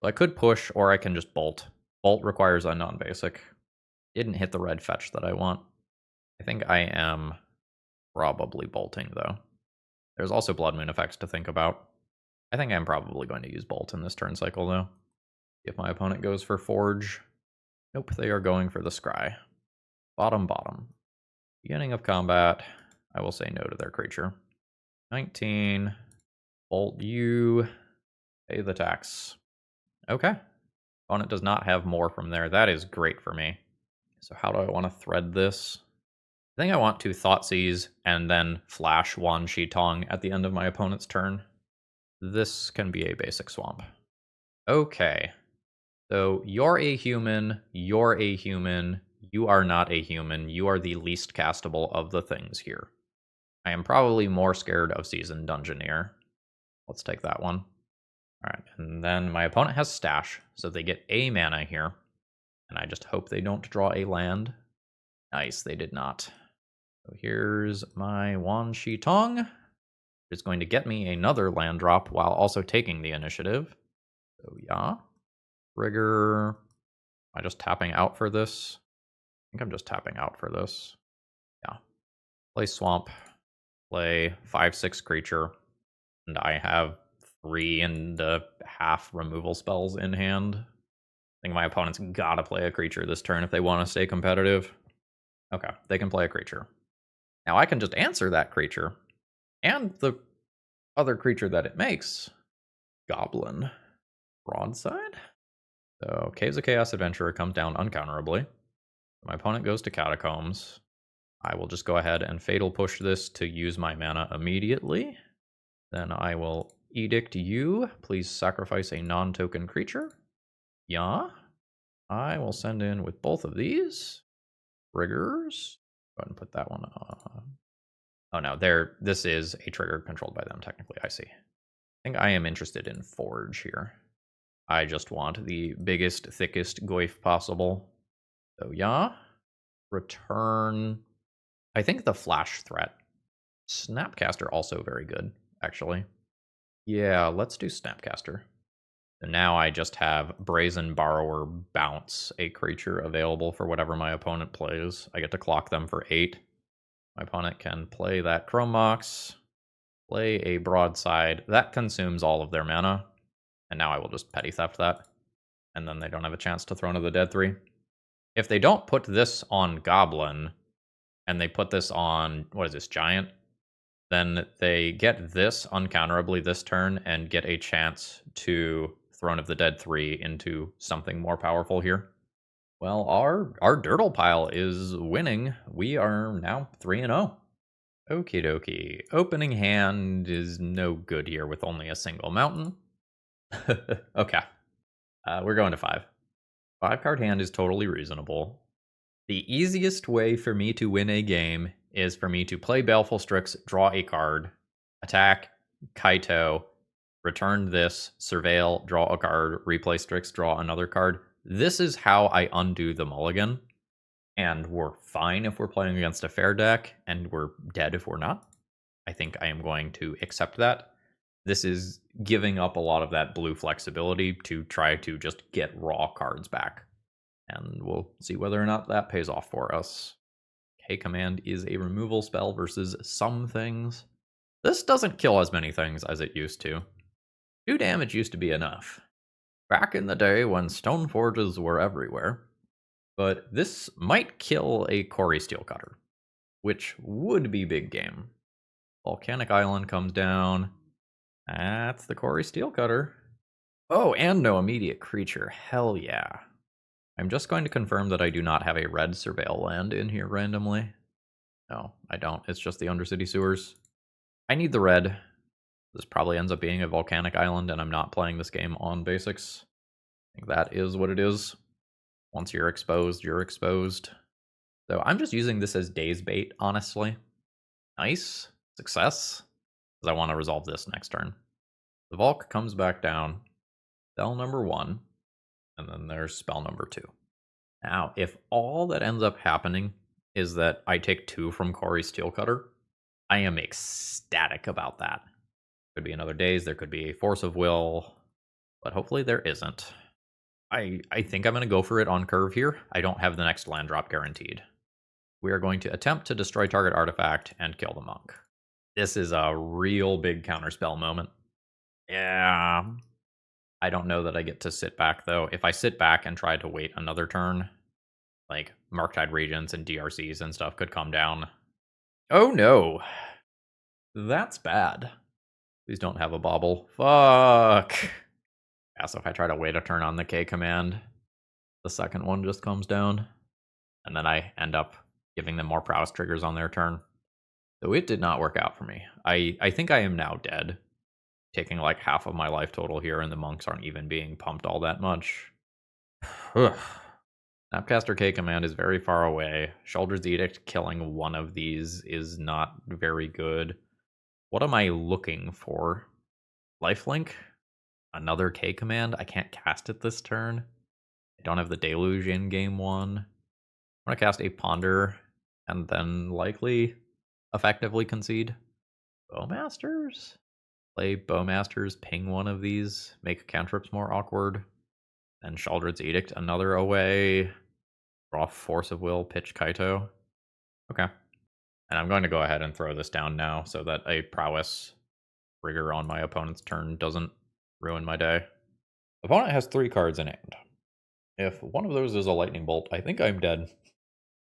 So I could push, or I can just bolt. Bolt requires a non-basic. Didn't hit the red fetch that I want. I think I am probably bolting, though. There's also Blood Moon effects to think about. I think I'm probably going to use bolt in this turn cycle, though. If my opponent goes for Forge, nope, they are going for the Scry. Bottom, bottom. Beginning of combat, I will say no to their creature. 19, bolt you, pay the tax. Okay. Opponent does not have more from there. That is great for me. So how do I want to thread this? I think I want to Thoughtseize and then flash Wan Shi Tong at the end of my opponent's turn. This can be a basic swamp. Okay. So you're a human, you are not a human, you are the least castable of the things here. I am probably more scared of Seasoned Dungeoneer. Let's take that one. Alright, and then my opponent has Stash, so they get a mana here. And I just hope they don't draw a land. Nice, they did not. So here's my Wan Shi Tong. It's going to get me another land drop while also taking the initiative. So yeah. Trigger. Am I just tapping out for this? I think I'm just tapping out for this. Yeah. Play Swamp. Play 5/6 creature. And I have 3.5 removal spells in hand. I think my opponent's gotta play a creature this turn if they want to stay competitive. Okay, they can play a creature. Now I can just answer that creature. And the other creature that it makes. Goblin. Broadside? So Caves of Chaos Adventurer comes down uncounterably. My opponent goes to Catacombs. I will just go ahead and Fatal Push this to use my mana immediately. Then I will Edict you. Please sacrifice a non-token creature. Yeah. I will send in with both of these. Triggers. Go ahead and put that one on. Oh no, this is a trigger controlled by them, technically. I see. I think I am interested in Forge here. I just want the biggest, thickest goif possible. So yeah. Return. I think the flash threat. Snapcaster also very good, actually. Yeah, let's do Snapcaster. So now I just have Brazen Borrower bounce a creature available for whatever my opponent plays. I get to clock them for 8. My opponent can play that Chrome Mox, play a Broadside. That consumes all of their mana. And now I will just Petty Theft that. And then they don't have a chance to Throne of the Dead 3. If they don't put this on Goblin, and they put this on, what is this, Giant? Then they get this uncounterably this turn and get a chance to Throne of the Dead 3 into something more powerful here. Well, our Dirtle pile is winning. We are now 3-0. Okie dokie. Opening hand is no good here with only a single mountain. Okay. We're going to 5. 5-card hand is totally reasonable. The easiest way for me to win a game is for me to play Baleful Strix, draw a card, attack, Kaito, return this, surveil, draw a card, replay Strix, draw another card. This is how I undo the mulligan. And we're fine if we're playing against a fair deck, and we're dead if we're not. I think I am going to accept that. This is giving up a lot of that blue flexibility to try to just get raw cards back. And we'll see whether or not that pays off for us. K-Command is a removal spell versus some things. This doesn't kill as many things as it used to. 2 damage used to be enough. Back in the day when stone forges were everywhere. But this might kill a Kori Steelcutter, which would be big game. Volcanic Island comes down. That's the Kori Steelcutter. Oh, and no immediate creature. Hell yeah. I'm just going to confirm that I do not have a red Surveil land in here randomly. No, I don't. It's just the Undercity Sewers. I need the red. This probably ends up being a Volcanic Island, and I'm not playing this game on basics. I think that is what it is. Once you're exposed, you're exposed. So I'm just using this as daze bait, honestly. Nice. Success. Because I want to resolve this next turn. The Volk comes back down. Spell number 1. And then there's spell number 2. Now, if all that ends up happening is that I take 2 from Kori Steelcutter, I am ecstatic about that. Could be another daze, there could be a Force of Will, but hopefully there isn't. I think I'm going to go for it on curve here. I don't have the next land drop guaranteed. We are going to attempt to destroy target artifact and kill the monk. This is a real big counterspell moment. Yeah. I don't know that I get to sit back, though. If I sit back and try to wait another turn, like, Murktide Regents and DRCs and stuff could come down. Oh, no. That's bad. Please don't have a bobble. Fuck. Yeah, so if I try to wait a turn on the K command, the second one just comes down. And then I end up giving them more prowess triggers on their turn. So it did not work out for me. I think I am now dead. Taking like half of my life total here, and the monks aren't even being pumped all that much. Snapcaster K command is very far away. Sheoldred's Edict killing one of these is not very good. What am I looking for? Lifelink? Another K command? I can't cast it this turn. I don't have the Deluge in game one. I'm going to cast a Ponder and then likely effectively concede. Bowmasters? Play Bowmasters, ping one of these, make cantrips more awkward. Then Sheoldred's Edict, another away. Draw Force of Will, pitch Kaito. Okay. And I'm going to go ahead and throw this down now so that a prowess trigger on my opponent's turn doesn't ruin my day. Opponent has 3 cards in hand. If one of those is a lightning bolt, I think I'm dead.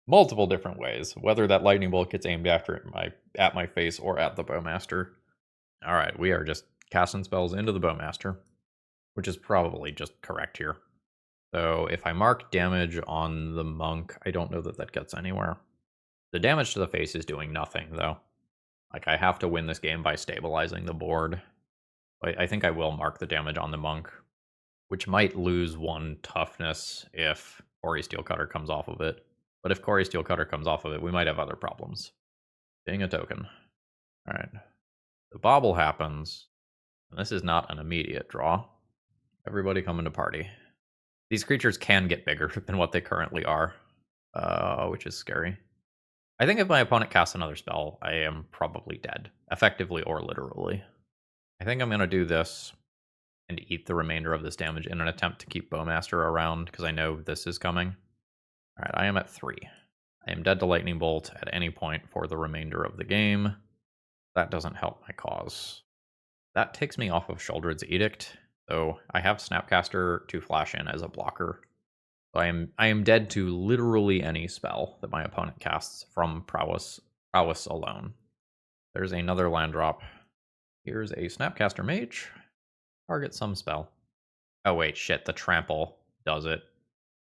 Multiple different ways, whether that lightning bolt gets aimed at my face or at the Bowmaster. Alright, we are just casting spells into the Bowmaster, which is probably just correct here. So if I mark damage on the monk, I don't know that that gets anywhere. The damage to the face is doing nothing, though. Like, I have to win this game by stabilizing the board. I think I will mark the damage on the monk, which might lose 1 toughness if Quarry Steelcutter comes off of it. But if Quarry Steelcutter comes off of it, we might have other problems. Being a token. Alright. The bobble happens, and this is not an immediate draw. Everybody come into party. These creatures can get bigger than what they currently are, which is scary. I think if my opponent casts another spell, I am probably dead, effectively or literally. I think I'm going to do this and eat the remainder of this damage in an attempt to keep Bowmaster around, because I know this is coming. Alright, I am at 3. I am dead to Lightning Bolt at any point for the remainder of the game. That doesn't help my cause. That takes me off of Sheoldred's Edict, so I have Snapcaster to flash in as a blocker. So I am dead to literally any spell that my opponent casts from prowess alone. There's another land drop. Here's a Snapcaster Mage. Target some spell. Oh wait, shit, the trample does it.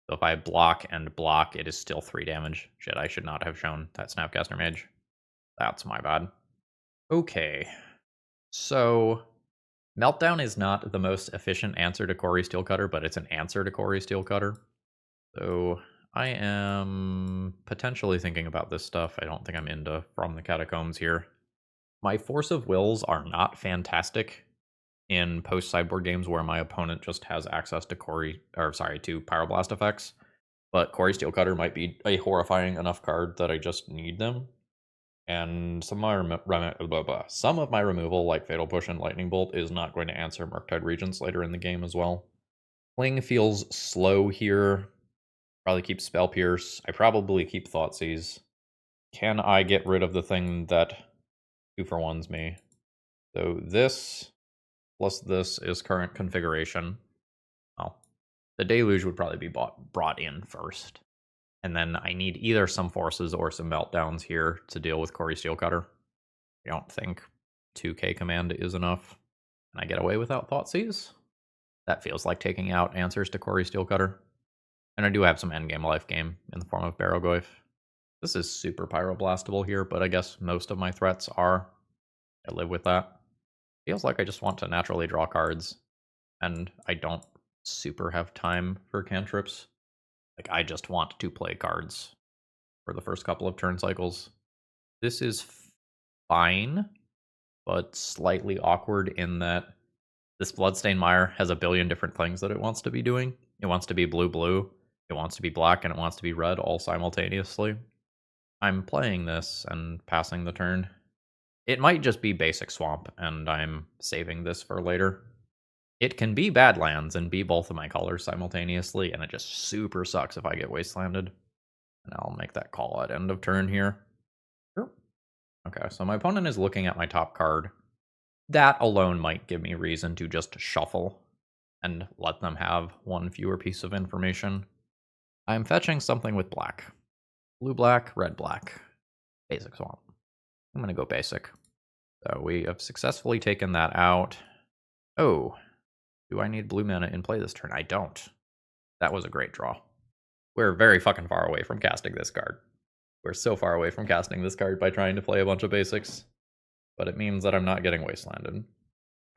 So if I block and block, it is still 3 damage. Shit, I should not have shown that Snapcaster Mage. That's my bad. Okay. So Meltdown is not the most efficient answer to Quarry Steelcutter, but it's an answer to Quarry Steelcutter. So I am potentially thinking about this stuff. I don't think I'm into From the Catacombs here. My Force of Wills are not fantastic in post-sideboard games where my opponent just has access to to Pyroblast effects. But Quarry Steelcutter might be a horrifying enough card that I just need them. And some of my removal, like Fatal Push and Lightning Bolt, is not going to answer Murktide Regents later in the game as well. Cling feels slow here. Probably keep Spell Pierce. I probably keep Thoughtseize. Can I get rid of the thing that 2-for-1s me? So this plus this is current configuration. Well, the Deluge would probably be brought in first. And then I need either some forces or some meltdowns here to deal with Quarry Steelcutter. I don't think 2K command is enough. Can I get away without Thoughtseize? That feels like taking out answers to Quarry Steelcutter. And I do have some endgame life game in the form of Barrogoyf. This is super pyroblastable here, but I guess most of my threats are. I live with that. Feels like I just want to naturally draw cards, and I don't super have time for cantrips. Like, I just want to play cards for the first couple of turn cycles. This is fine, but slightly awkward in that this Bloodstained Mire has a billion different things that it wants to be doing. It wants to be blue, it wants to be black, and it wants to be red all simultaneously. I'm playing this and passing the turn. It might just be basic swamp, and I'm saving this for later. It can be Badlands and be both of my colors simultaneously, and it just super sucks if I get Wastelanded. And I'll make that call at end of turn here. Sure. Okay, so my opponent is looking at my top card. That alone might give me reason to just shuffle. and let them have one fewer piece of information. I'm fetching something with black. Blue, black, red, black. Basic swamp. I'm going to go basic. So we have successfully taken that out. Oh, do I need blue mana in play this turn? I don't. That was a great draw. We're very fucking far away from casting this card. We're so far away from casting this card by trying to play a bunch of basics. But it means that I'm not getting wastelanded.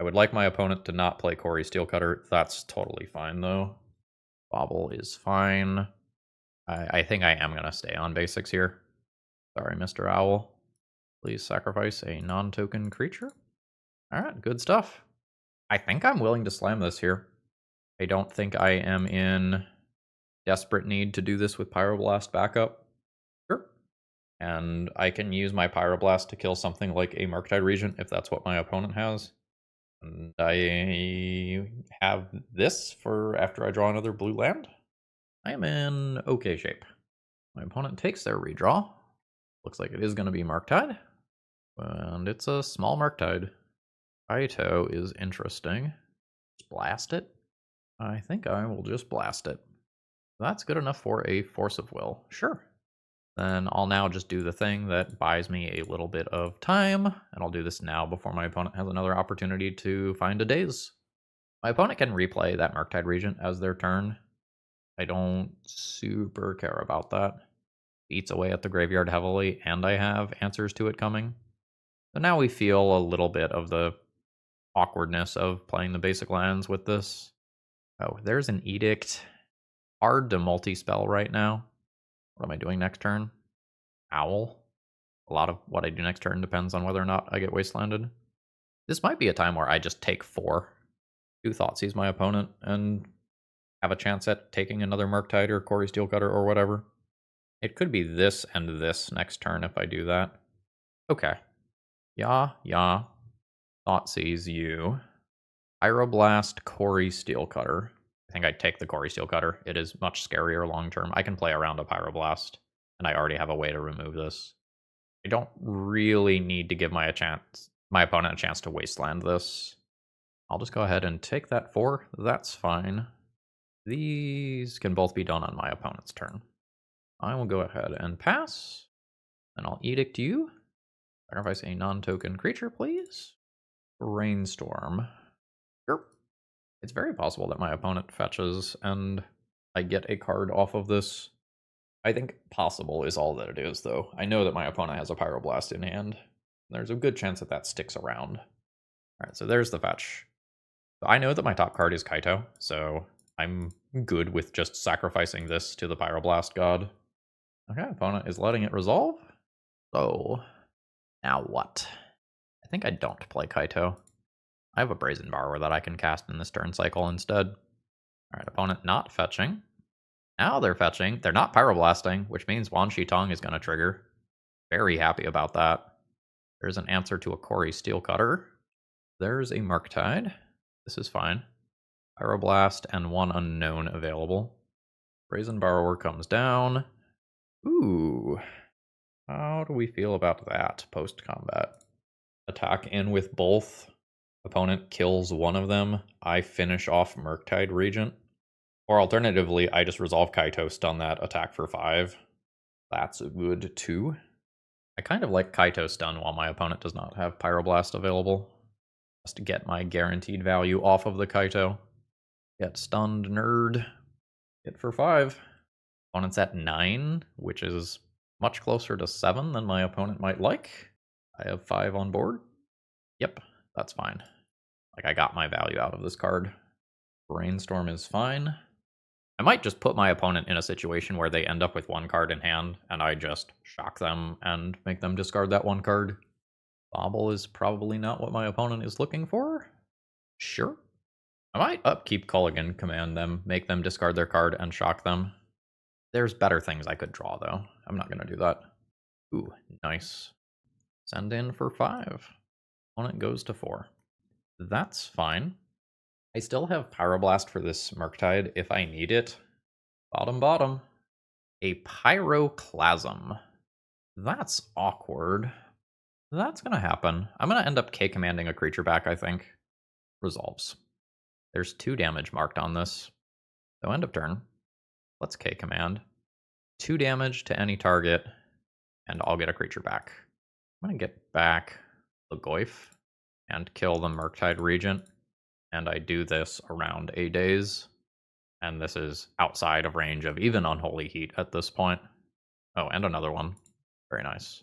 I would like my opponent to not play Corey Steelcutter. That's totally fine, though. Bobble is fine. I think I am going to stay on basics here. Sorry, Mr. Owl. Please sacrifice a non-token creature. Alright, good stuff. I think I'm willing to slam this here. I don't think I am in desperate need to do this with Pyroblast backup. Sure. And I can use my Pyroblast to kill something like a Murktide Regent if that's what my opponent has. And I have this for after I draw another blue land. I am in okay shape. My opponent takes their redraw. Looks like it is going to be Murktide. And it's a small Murktide. Kaito is interesting. Just blast it. I think I will just blast it. That's good enough for a Force of Will. Sure. Then I'll now just do the thing that buys me a little bit of time, and I'll do this now before my opponent has another opportunity to find a daze. My opponent can replay that Murktide Regent as their turn. I don't super care about that. Eats away at the graveyard heavily, and I have answers to it coming. So now we feel a little bit of the awkwardness of playing the basic lands with this. Oh, there's an Edict. Hard to multi-spell right now. What am I doing next turn? Owl. A lot of what I do next turn depends on whether or not I get wastelanded. This might be a time where I just take 4. Do Thoughtseize my opponent and have a chance at taking another Murktide or Corey Steelcutter or whatever. It could be this and this next turn if I do that. Okay. Yeah. Thoughtseize you. Pyroblast, Corey Steelcutter. I think I'd take the Corey Steelcutter. It is much scarier long term. I can play around a Pyroblast, and I already have a way to remove this. I don't really need to give my opponent a chance to wasteland this. I'll just go ahead and take that 4. That's fine. These can both be done on my opponent's turn. I will go ahead and pass. And I'll Edict you. Sacrifice a non-token creature, please. Rainstorm. Sure. It's very possible that my opponent fetches and I get a card off of this. I think possible is all that it is, though. I know that my opponent has a Pyroblast in hand. There's a good chance that that sticks around. Alright, so there's the fetch. So I know that my top card is Kaito, so I'm good with just sacrificing this to the Pyroblast god. Okay, opponent is letting it resolve. So, now what? I think I don't play Kaito. I have a Brazen Borrower that I can cast in this turn cycle instead. Alright, opponent not fetching. Now they're fetching. They're not Pyroblasting, which means Wan Shi Tong is going to trigger. Very happy about that. There's an answer to a Corey Steelcutter. There's a Murktide. This is fine. Pyroblast and one unknown available. Brazen Borrower comes down. Ooh. How do we feel about that post-combat? Attack in with both. Opponent kills one of them. I finish off Murktide Regent. Or alternatively, I just resolve Kaito, stun that, attack for 5. That's good too. I kind of like Kaito stun while my opponent does not have Pyroblast available. Just to get my guaranteed value off of the Kaito. Get stunned, nerd. Hit for 5. Opponent's at 9, which is much closer to 7 than my opponent might like. I have 5 on board. Yep, that's fine. Like, I got my value out of this card. Brainstorm is fine. I might just put my opponent in a situation where they end up with 1 card in hand, and I just shock them and make them discard that 1 card. Bobble is probably not what my opponent is looking for. Sure. I might upkeep Kolaghan, command them, make them discard their card, and shock them. There's better things I could draw, though. I'm not going to do that. Ooh, nice. Send in for 5. Opponent goes to 4. That's fine. I still have Pyroblast for this Murktide if I need it. Bottom. A Pyroclasm. That's awkward. That's going to happen. I'm going to end up K-commanding a creature back, I think. Resolves. There's 2 damage marked on this. So end of turn. Let's K command. 2 damage to any target, and I'll get a creature back. I'm going to get back the Goyf and kill the Murktide Regent, and I do this around a daze, and this is outside of range of even Unholy Heat at this point. Oh, and another one. Very nice.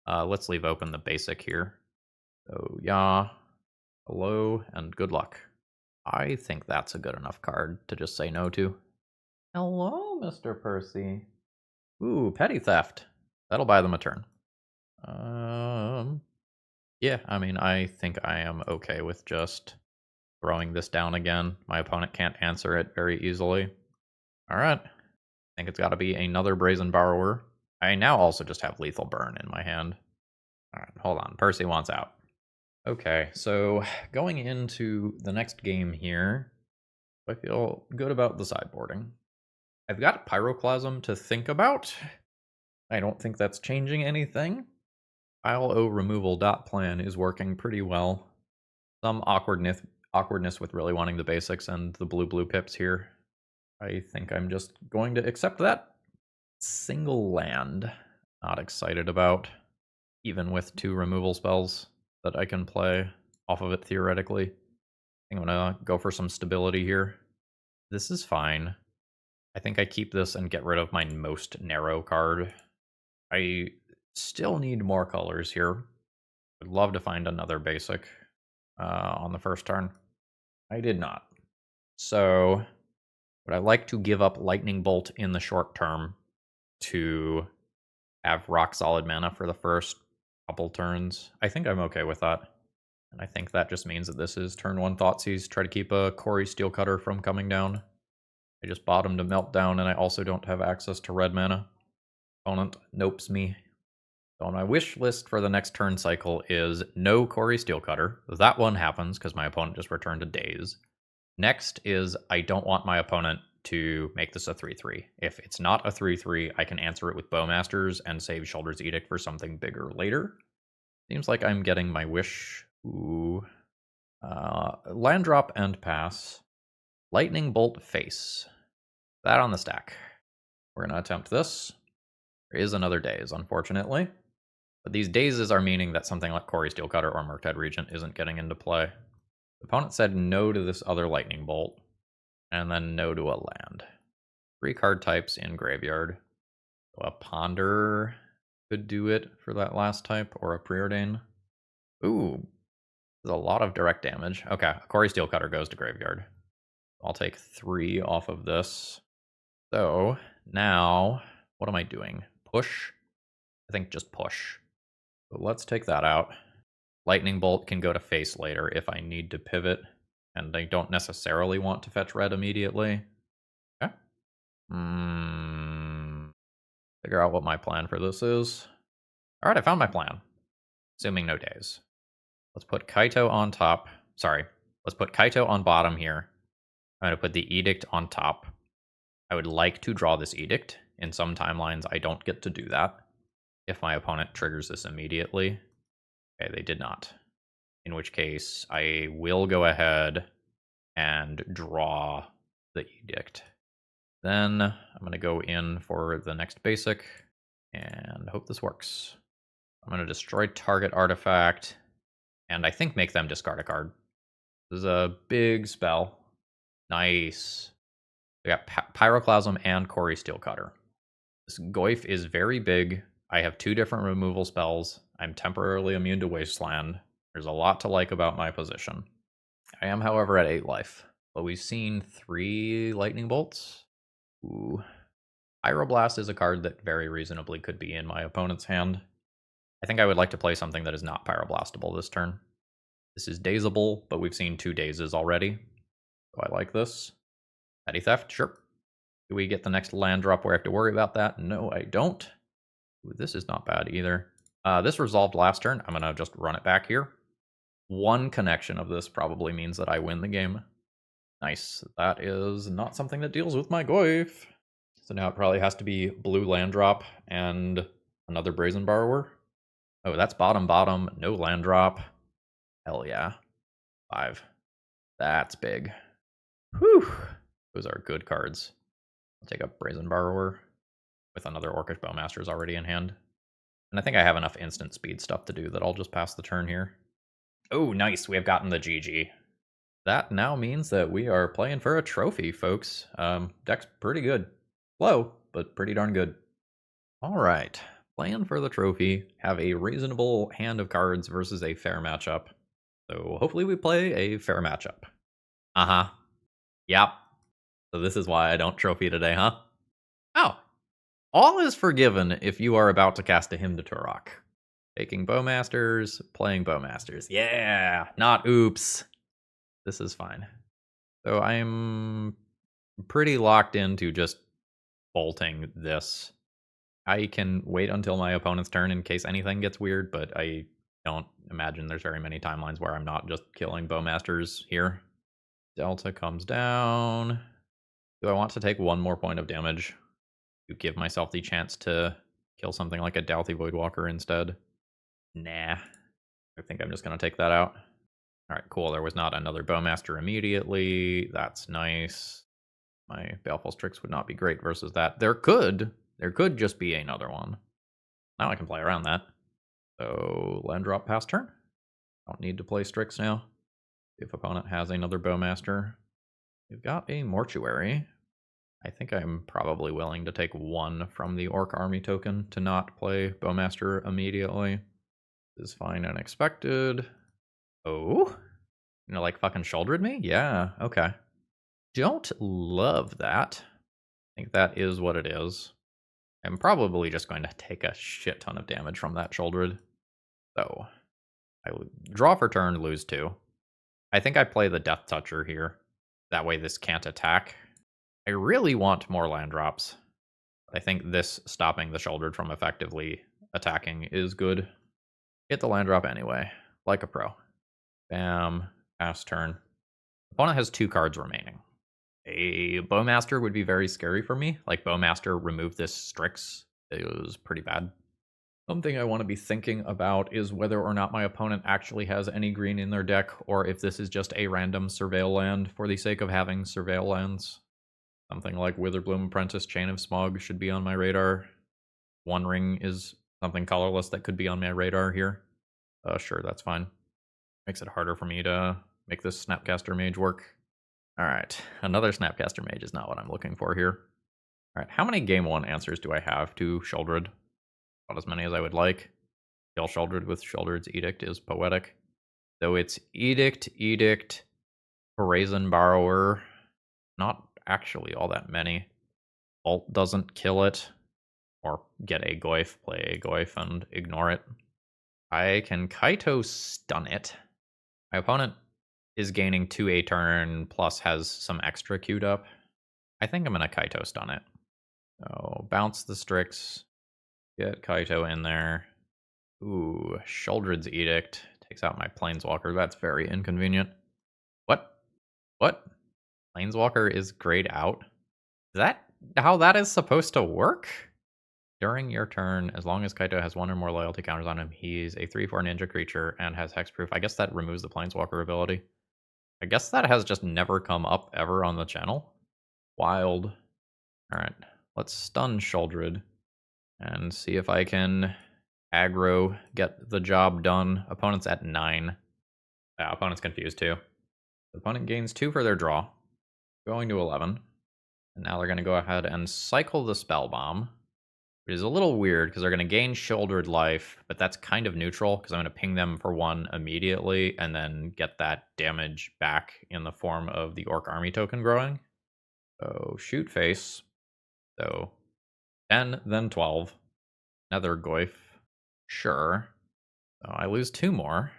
Let's leave open the basic here. So, yeah, hello, and good luck. I think that's a good enough card to just say no to. Hello, Mr. Percy. Ooh, Petty Theft. That'll buy them a turn. Yeah, I mean, I think I am okay with just throwing this down again. My opponent can't answer it very easily. Alright. I think it's got to be another Brazen Borrower. I now also just have Lethal Burn in my hand. Alright, hold on. Percy wants out. Okay, so going into the next game here, I feel good about the sideboarding. I've got Pyroclasm to think about. I don't think that's changing anything. Pile O removal dot plan is working pretty well. Some awkwardness with really wanting the basics and the blue pips here. I think I'm just going to accept that. Single land. Not excited about. Even with 2 removal spells that I can play off of it theoretically. I think I'm gonna go for some stability here. This is fine. I think I keep this and get rid of my most narrow card. I still need more colors here. Would love to find another basic on the first turn. I did not. So would I like to give up Lightning Bolt in the short term to have rock solid mana for the first couple turns? I think I'm okay with that. And I think that just means that this is turn 1 Thoughtseize. Try to keep a Kori Steelcutter from coming down. I just bottomed a Meltdown, and I also don't have access to red mana. Opponent nopes me. So on my wish list for the next turn cycle is no Kori Steelcutter. That one happens because my opponent just returned a Daze. Next is I don't want my opponent to make this a 3-3. If it's not a 3-3, I can answer it with Bowmasters and save Shoulder's Edict for something bigger later. Seems like I'm getting my wish. Ooh. Land drop and pass. Lightning Bolt face. That on the stack. We're going to attempt this. There is another Daze, unfortunately. But these dazes are meaning that something like Kori Steelcutter or Murktide Regent isn't getting into play. The opponent said no to this other Lightning Bolt, and then no to a land. 3 card types in graveyard. So a Ponder could do it for that last type, or a Preordain. Ooh, there's a lot of direct damage. Okay, a Kori Steelcutter goes to graveyard. I'll take 3 off of this. So now, what am I doing? Push? I think just push. So let's take that out. Lightning Bolt can go to face later if I need to pivot, and I don't necessarily want to fetch red immediately. Okay. Figure out what my plan for this is. Alright, I found my plan. Assuming no days. Let's put Kaito on top. Sorry. Let's put Kaito on bottom here. I'm going to put the Edict on top. I would like to draw this Edict. In some timelines, I don't get to do that. If my opponent triggers this immediately. Okay, they did not. In which case, I will go ahead and draw the Edict. Then I'm going to go in for the next basic and hope this works. I'm going to destroy target artifact and I think make them discard a card. This is a big spell. Nice. We got Pyroclasm and Kori Steelcutter. This Goyf is very big. I have 2 different removal spells. I'm temporarily immune to Wasteland. There's a lot to like about my position. I am, however, at 8 life. But we've seen 3 Lightning Bolts. Ooh. Pyroblast is a card that very reasonably could be in my opponent's hand. I think I would like to play something that is not Pyroblastable this turn. This is Dazable, but we've seen 2 Dazes already. So I like this. Petty Theft, sure. Do we get the next land drop where I have to worry about that? No, I don't. Ooh, this is not bad either. This resolved last turn. I'm going to just run it back here. 1 connection of this probably means that I win the game. Nice. That is not something that deals with my Goyf. So now it probably has to be blue land drop and another Brazen Borrower. Oh, that's bottom, no land drop. Hell yeah. 5. That's big. Whew. Those are good cards. I'll take a Brazen Borrower with another Orcish Bowmaster's already in hand. And I think I have enough instant speed stuff to do that I'll just pass the turn here. Oh, nice. We have gotten the GG. That now means that we are playing for a trophy, folks. Deck's pretty good. Low, but pretty darn good. All right. Playing for the trophy. Have a reasonable hand of cards versus a fair matchup. So hopefully we play a fair matchup. Uh-huh. Yep. So this is why I don't trophy today, huh? Oh. All is forgiven if you are about to cast a Hymn to Turok. Taking Bowmasters, playing Bowmasters. Yeah, not oops. This is fine. So I'm pretty locked into just bolting this. I can wait until my opponent's turn in case anything gets weird, but I don't imagine there's very many timelines where I'm not just killing Bowmasters here. Delta comes down. Do I want to take one more point of damage to give myself the chance to kill something like a Douthie Voidwalker instead? Nah. I think I'm just going to take that out. All right, cool. There was not another Bowmaster immediately. That's nice. My Baleful Strix would not be great versus that. There could just be another one. Now I can play around that. So land drop pass turn. Don't need to play Strix now. If opponent has another Bowmaster. We've got a Mortuary. I think I'm probably willing to take one from the Orc Army token to not play Bowmaster immediately. This is fine and expected. Oh? You know, like fucking shouldered me? Yeah, okay. Don't love that. I think that is what it is. I'm probably just going to take a shit ton of damage from that shouldered. So, I draw for turn, lose 2. I think I play the Death Toucher here. That way this can't attack. I really want more land drops. I think this stopping the shouldered from effectively attacking is good. Get the land drop anyway, like a pro. Bam, pass turn. Opponent has 2 cards remaining. A Bowmaster would be very scary for me. Like, Bowmaster removed this Strix. It was pretty bad. Something I want to be thinking about is whether or not my opponent actually has any green in their deck, or if this is just a random Surveil land for the sake of having Surveil lands. Something like Witherbloom Apprentice, Chain of Smog should be on my radar. One Ring is something colorless that could be on my radar here. Sure, that's fine. Makes it harder for me to make this Snapcaster Mage work. Alright, another Snapcaster Mage is not what I'm looking for here. Alright, how many Game 1 answers do I have to Shouldered? Not as many as I would like. Kill Shouldered with Shouldered's Edict is poetic. So it's Edict, Brazen Borrower. Not actually all that many. Bolt doesn't kill it. Or get a Goyf, play a Goyf, and ignore it. I can Kaito stun it. My opponent is gaining 2 a turn, plus has some extra queued up. I think I'm going to Kaito stun it. So, bounce the Strix. Get Kaito in there. Ooh, Shouldered's Edict. Takes out my Planeswalker. That's very inconvenient. What? What? Planeswalker is grayed out? Is that how that is supposed to work? During your turn, as long as Kaito has 1 or more loyalty counters on him, he's a 3/4 ninja creature and has hexproof. I guess that removes the Planeswalker ability. I guess that has just never come up ever on the channel. Wild. Alright, let's stun Shouldered and see if I can aggro, get the job done. Opponent's at 9. Opponent's confused too. The opponent gains 2 for their draw, going to 11. And now they're going to go ahead and cycle the Spell Bomb. Which is a little weird because they're going to gain Shouldered life, but that's kind of neutral because I'm going to ping them for 1 immediately and then get that damage back in the form of the Orc Army token growing. So shoot face. So 10, then 12. Nether Goyf. Sure. So I lose 2 more.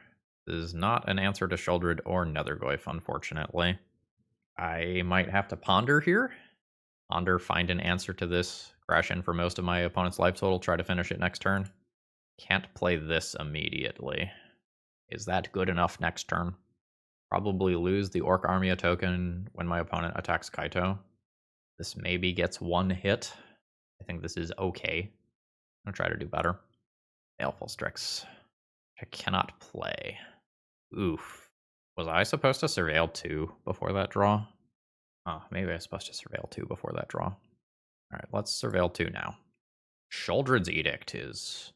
This is not an answer to Shouldered or Nether Goyf, unfortunately. I might have to ponder here. Ponder, find an answer to this. Crash in for most of my opponent's life total, try to finish it next turn. Can't play this immediately. Is that good enough next turn? Probably lose the Orc Army a token when my opponent attacks Kaito. This maybe gets 1 hit. I think this is okay. I'm gonna try to do better. Baleful Strix. I cannot play. Oof. Was I supposed to Surveil 2 before that draw? Oh, maybe I was supposed to surveil 2 before that draw. Alright, let's surveil 2 now. Sheoldred's Edict is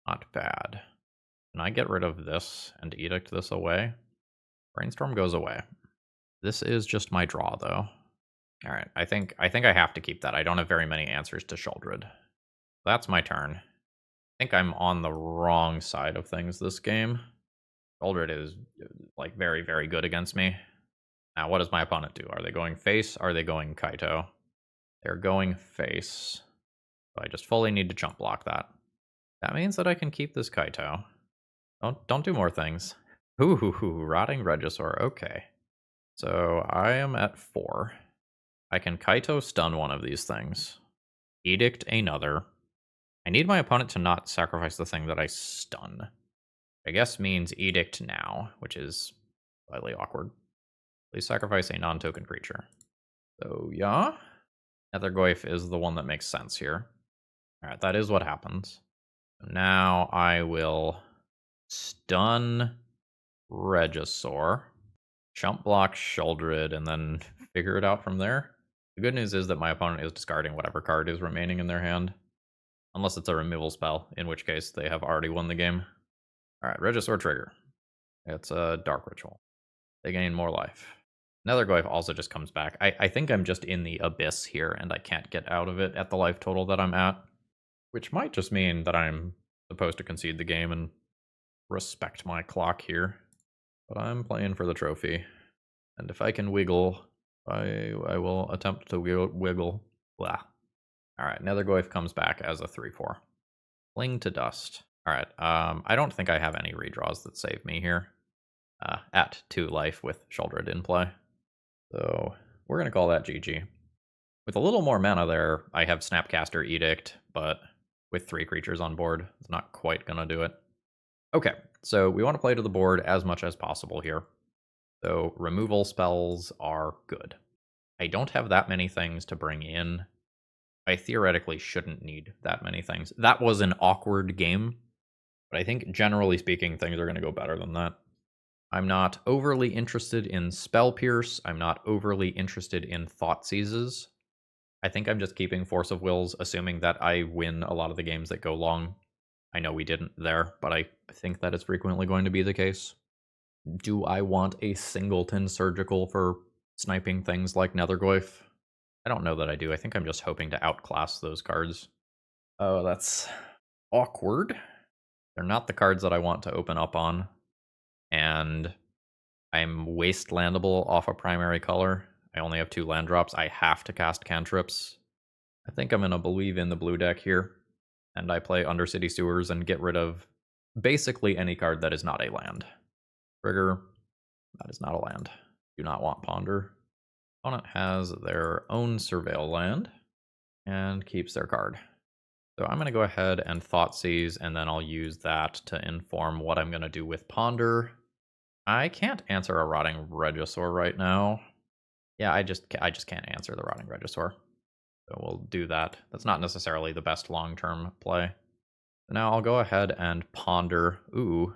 not bad. Can I get rid of this and Edict this away? Brainstorm goes away. This is just my draw, though. Alright, I think I have to keep that. I don't have very many answers to Sheoldred. That's my turn. I think I'm on the wrong side of things this game. Sheoldred is, like, very, very good against me. Now, what does my opponent do? Are they going face? Are they going Kaito? They're going face. So I just fully need to chump block that. That means that I can keep this Kaito. Don't do more things. Ooh, Rotting Regisaur. Okay. So I am at 4. I can Kaito stun one of these things. Edict another. I need my opponent to not sacrifice the thing that I stun. I guess means Edict now, which is slightly awkward. Please sacrifice a non-token creature. So yeah. Nethergoyf is the one that makes sense here. Alright, that is what happens. Now I will stun Regisaur, chump block Sheoldred, and then figure it out from there. The good news is that my opponent is discarding whatever card is remaining in their hand. Unless it's a removal spell, in which case they have already won the game. Alright, Regisaur trigger. It's a Dark Ritual. They gain more life. Nethergoyf also just comes back. I think I'm just in the abyss here, and I can't get out of it at the life total that I'm at. Which might just mean that I'm supposed to concede the game and respect my clock here. But I'm playing for the trophy. And if I can wiggle, I will attempt to wiggle. Blah. Alright, Nethergoyf comes back as a 3/4. Cling to Dust. Alright, I don't think I have any redraws that save me here. At 2 life with Sheoldred in play. So we're going to call that GG. With a little more mana there, I have Snapcaster Edict, but with 3 creatures on board, it's not quite going to do it. Okay, so we want to play to the board as much as possible here. So removal spells are good. I don't have that many things to bring in. I theoretically shouldn't need that many things. That was an awkward game, but I think generally speaking, things are going to go better than that. I'm not overly interested in Spell Pierce. I'm not overly interested in Thought Seizes. I think I'm just keeping Force of Wills, assuming that I win a lot of the games that go long. I know we didn't there, but I think that is frequently going to be the case. Do I want a singleton surgical for sniping things like Nethergoyf? I don't know that I do. I think I'm just hoping to outclass those cards. Oh, that's awkward. They're not the cards that I want to open up on. And I'm wastelandable off a primary color. I only have 2 land drops. I have to cast cantrips. I think I'm going to believe in the blue deck here. And I play Undercity Sewers and get rid of basically any card that is not a land. Trigger, that is not a land. Do not want Ponder. Opponent has their own Surveil land and keeps their card. So I'm going to go ahead and Thoughtseize, and then I'll use that to inform what I'm going to do with Ponder. I can't answer a Rotting Regisaur right now. Yeah, I just can't answer the Rotting Regisaur. So we'll do that. That's not necessarily the best long-term play. Now I'll go ahead and Ponder. Ooh,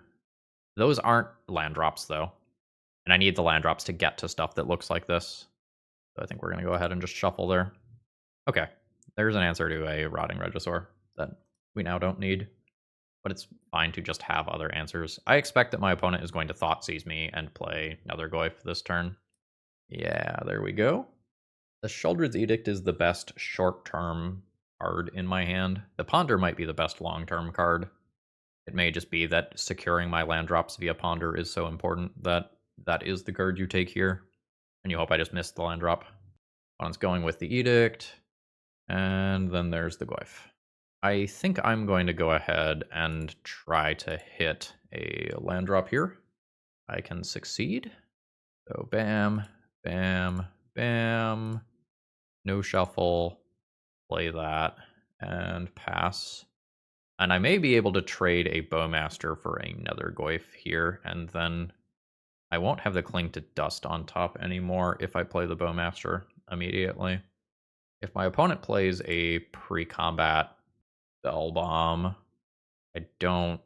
those aren't land drops, though. And I need the land drops to get to stuff that looks like this. So I think we're going to go ahead and just shuffle there. Okay, there's an answer to a Rotting Regisaur that we now don't need. But it's fine to just have other answers. I expect that my opponent is going to Thoughtseize me and play Nethergoyf this turn. Yeah, there we go. The Sheoldred's Edict is the best short-term card in my hand. The Ponder might be the best long-term card. It may just be that securing my land drops via Ponder is so important that that is the card you take here. And you hope I just missed the land drop. Opponent's going with the Edict. And then there's the Goyf. I think I'm going to go ahead and try to hit a land drop here. I can succeed. So bam, bam, bam. No shuffle. Play that and pass. And I may be able to trade a Bowmaster for another Goyf here, and then I won't have the Cling to Dust on top anymore if I play the Bowmaster immediately. If my opponent plays a pre-combat Bell Bomb, I don't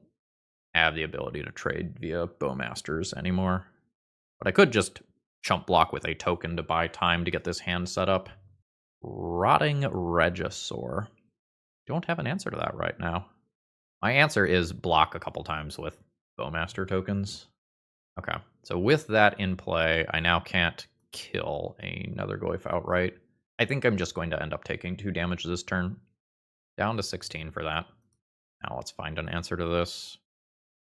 have the ability to trade via Bowmasters anymore. But I could just chump block with a token to buy time to get this hand set up. Rotting Regisaur. Don't have an answer to that right now. My answer is block a couple times with Bowmaster tokens. Okay, so with that in play, I now can't kill another Goyf outright. I think I'm just going to end up taking 2 damage this turn. Down to 16 for that. Now let's find an answer to this.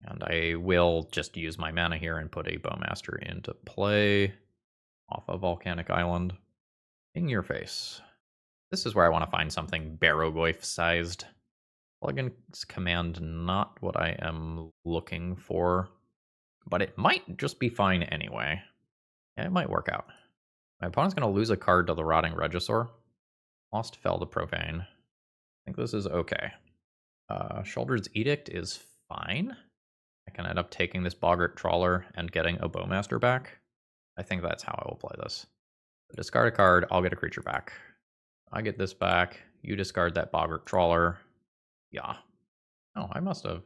And I will just use my mana here and put a Bowmaster into play off a Volcanic Island. In your face. This is where I want to find something Barrow-Goyf-sized. Kolaghan's Command, not what I am looking for. But it might just be fine anyway. Yeah, it might work out. My opponent's going to lose a card to the Rotting Regisaur. Lost Fell to Profane. I think this is okay. Shoulder's Edict is fine. I can end up taking this Boggart Trawler and getting a Bowmaster back. I think that's how I will play this. So discard a card, I'll get a creature back. I get this back, you discard that Boggart Trawler. Yeah. Oh, I must have.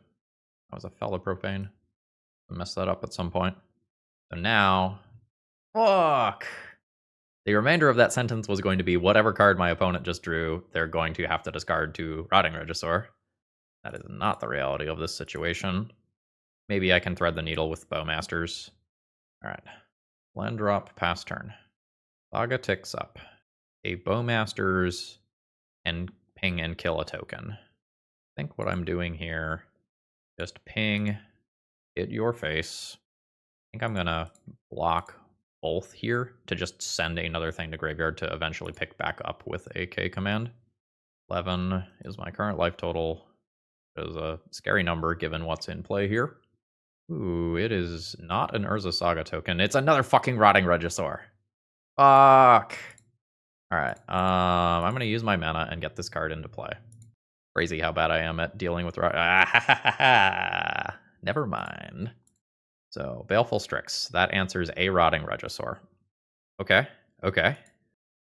That was a Fell to Profane. I messed that up at some point. So now, fuck! The remainder of that sentence was going to be whatever card my opponent just drew, they're going to have to discard to Rotting Regisaur. That is not the reality of this situation. Maybe I can thread the needle with Bowmasters. Alright. Land drop, pass turn. Saga ticks up. A Bowmasters and ping and kill a token. I think what I'm doing here, just ping, hit your face. I think I'm gonna block both here to just send another thing to graveyard to eventually pick back up with a K command. 11 is my current life total. It is a scary number given what's in play here. Ooh, it is not an Urza Saga token. It's another fucking Rotting Regisaur. Fuck. Alright, I'm gonna use my mana and get this card into play. Crazy how bad I am at dealing with never mind. So, Baleful Strix. That answers a Rotting Regisaur. Okay.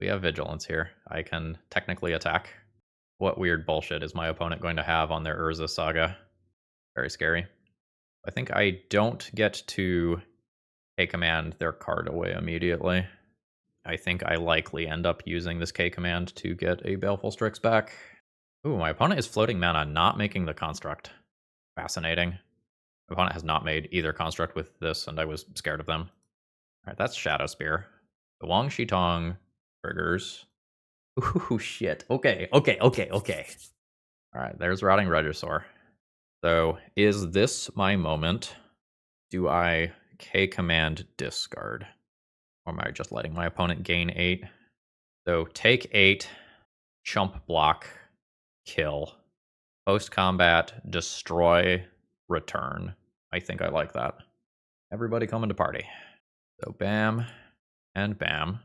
We have Vigilance here. I can technically attack. What weird bullshit is my opponent going to have on their Urza Saga? Very scary. I think I don't get to K command their card away immediately. I think I likely end up using this K command to get a Baleful Strix back. Ooh, my opponent is floating mana, not making the construct. Fascinating. My opponent has not made either construct with this, and I was scared of them. Alright, that's Shadow Spear. The Wan Shi Tong triggers. Ooh, shit. Okay. Alright, there's Rotting Regisaur. So, is this my moment? Do I K command discard? Or am I just letting my opponent gain 8? So, take 8, chump block, kill. Post combat, destroy, return. I think I like that. Everybody coming to party. So, bam and bam.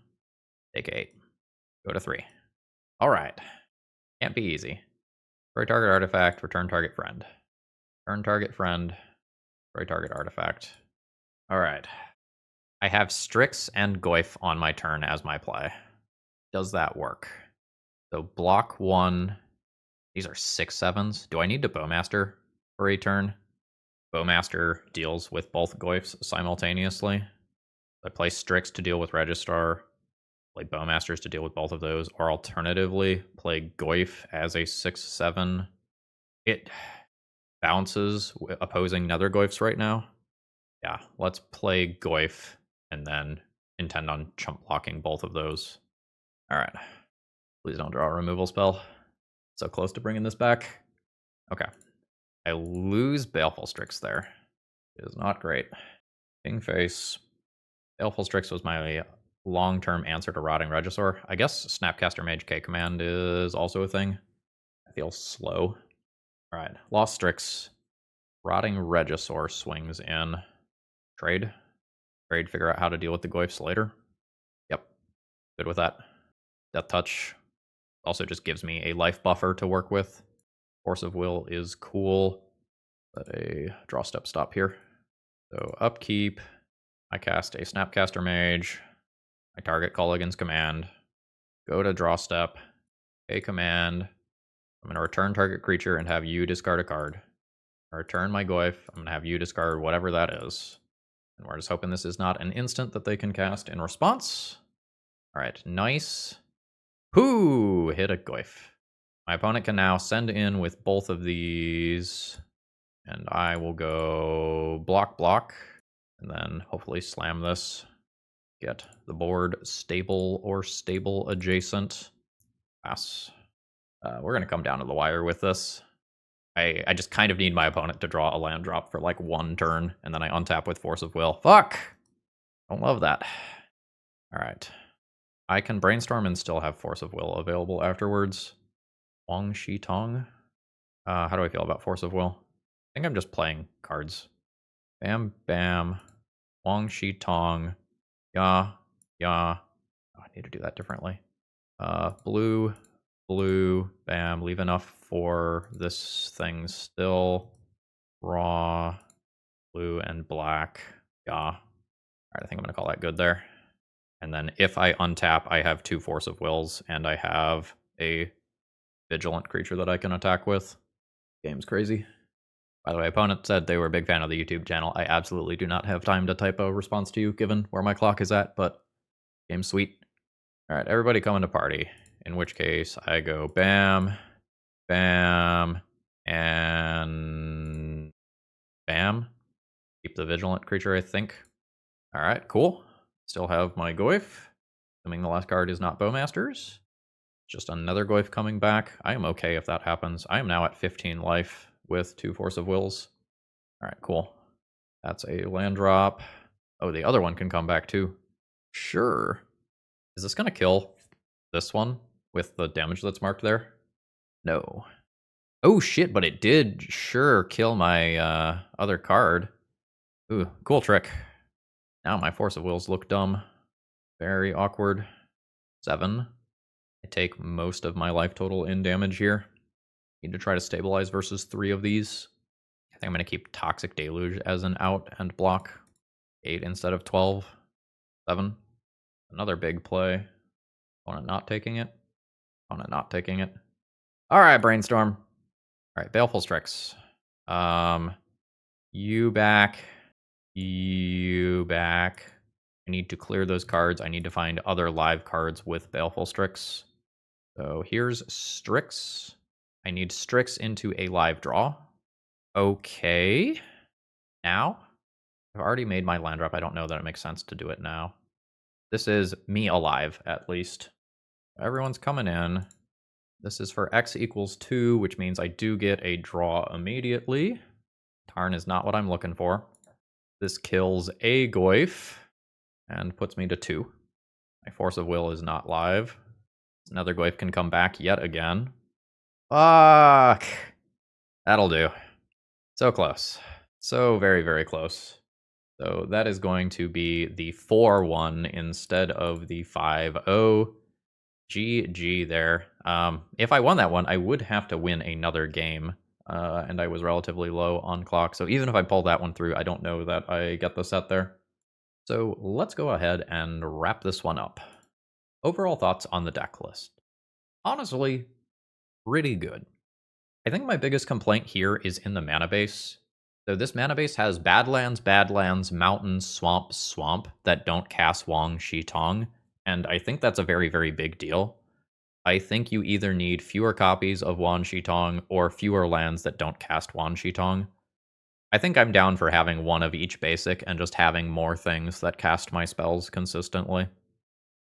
Take 8. Go to 3. Alright. Can't be easy. Destroy target artifact, return target friend. Turn target friend, destroy target artifact. Alright. I have Strix and Goyf on my turn as my play. Does that work? So block 1. These are 6/7s. Do I need to Bowmaster for a turn? Bowmaster deals with both Goyfs simultaneously. I play Strix to deal with Registrar, play Bowmasters to deal with both of those, or alternatively, play Goyf as a 6/7. It bounces opposing Nether Goyfs right now. Yeah, let's play Goyf and then intend on chump blocking both of those. Alright. Please don't draw a removal spell. So close to bringing this back. Okay. I lose Baleful Strix there. It is not great. King face. Baleful Strix was my long-term answer to Rotting Regisaur. I guess Snapcaster Mage K command is also a thing. I feel slow. Alright, lost Strix. Rotting Regisaur swings in. Trade. Figure out how to deal with the Goyfs later. Yep. Good with that. Death Touch also just gives me a life buffer to work with. Force of Will is cool. But a draw step stop here. So upkeep. I cast a Snapcaster Mage. I target Kolaghan's command. Go to draw step. A command. I'm going to return target creature and have you discard a card. I return my Goyf. I'm going to have you discard whatever that is. And we're just hoping this is not an instant that they can cast in response. All right, nice. Whoo! Hit a Goyf. My opponent can now send in with both of these. And I will go block, block. And then hopefully slam this. Get the board stable or stable adjacent. Pass. We're going to come down to the wire with this. I just kind of need my opponent to draw a land drop for like one turn, and then I untap with Force of Will. Fuck! Don't love that. Alright. I can brainstorm and still have Force of Will available afterwards. Wan Shi Tong. How do I feel about Force of Will? I think I'm just playing cards. Bam, bam. Wan Shi Tong. Yeah, yeah. Oh, I need to do that differently. Blue, blue, bam. Leave enough for this thing still. Raw, blue, and black. Yeah. Alright, I think I'm going to call that good there. And then if I untap, I have 2 Force of Wills, and I have a Vigilant creature that I can attack with. Game's crazy. By the way, opponent said they were a big fan of the YouTube channel. I absolutely do not have time to type a response to you, given where my clock is at, but game's sweet. Alright, everybody come into party. In which case, I go bam, bam, and bam. Keep the Vigilant creature, I think. Alright, cool. Still have my Goyf. Assuming the last card is not Bowmasters. Just another Goyf coming back. I am okay if that happens. I am now at 15 life with 2 Force of Wills. Alright, cool. That's a land drop. Oh, the other one can come back too. Sure. Is this going to kill this one with the damage that's marked there? No. Oh shit, but it did sure kill my other card. Ooh, cool trick. Now my Force of Wills look dumb. Very awkward. 7. I take most of my life total in damage here. Need to try to stabilize versus 3 of these. I think I'm going to keep Toxic Deluge as an out and block. 8 instead of 12. 7. Another big play. Opponent not taking it. Opponent not taking it. Alright, Brainstorm. Alright, Baleful Strix. You back. You back. I need to clear those cards. I need to find other live cards with Baleful Strix. So here's Strix. I need Strix into a live draw. Okay. Now, I've already made my land drop. I don't know that it makes sense to do it now. This is me alive, at least. Everyone's coming in. This is for X equals 2, which means I do get a draw immediately. Tarn is not what I'm looking for. This kills a Goyf and puts me to 2. My Force of Will is not live. Another Goyf can come back yet again. Fuck! That'll do. So close. So very, very close. So that is going to be the 4-1 instead of the 5-0. GG there. If I won that one, I would have to win another game. And I was relatively low on clock. So even if I pull that one through, I don't know that I get the set there. So let's go ahead and wrap this one up. Overall thoughts on the deck list. Honestly, pretty good. I think my biggest complaint here is in the mana base. So this mana base has Badlands, Mountain, Swamp that don't cast Wan Shi Tong. And I think that's a very, very big deal. I think you either need fewer copies of Wan Shi Tong or fewer lands that don't cast Wan Shi Tong. I think I'm down for having one of each basic and just having more things that cast my spells consistently.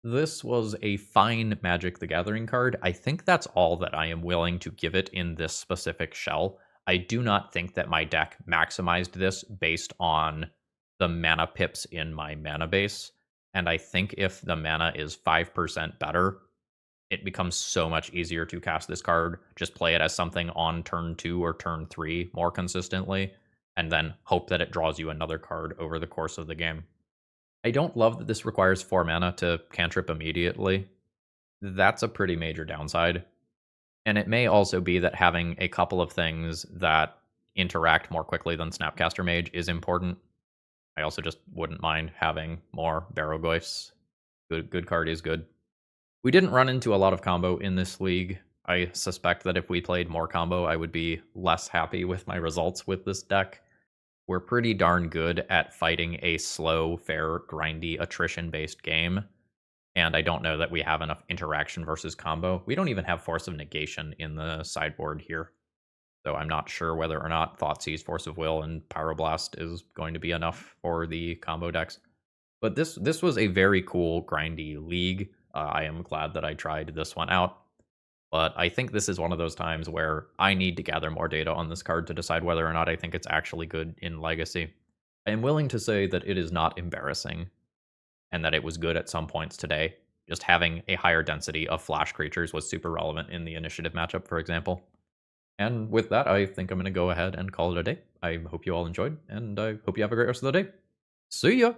This was a fine Magic the Gathering card. I think that's all that I am willing to give it in this specific shell. I do not think that my deck maximized this based on the mana pips in my mana base. And I think if the mana is 5% better, it becomes so much easier to cast this card. Just play it as something on turn 2 or turn 3 more consistently, and then hope that it draws you another card over the course of the game. I don't love that this requires 4 mana to cantrip immediately. That's a pretty major downside. And it may also be that having a couple of things that interact more quickly than Snapcaster Mage is important. I also just wouldn't mind having more Barrowglyphs. Good card is good. We didn't run into a lot of combo in this league. I suspect that if we played more combo, I would be less happy with my results with this deck. we're pretty darn good at fighting a slow, fair, grindy, attrition-based game. And I don't know that we have enough interaction versus combo. We don't even have Force of Negation in the sideboard here. So I'm not sure whether or not Thoughtseize, Force of Will, and Pyroblast is going to be enough for the combo decks. But this was a very cool, grindy league. I am glad that I tried this one out. But I think this is one of those times where I need to gather more data on this card to decide whether or not I think it's actually good in Legacy. I am willing to say that it is not embarrassing, and that it was good at some points today. Just having a higher density of flash creatures was super relevant in the initiative matchup, for example. And with that, I think I'm going to go ahead and call it a day. I hope you all enjoyed, and I hope you have a great rest of the day. See ya!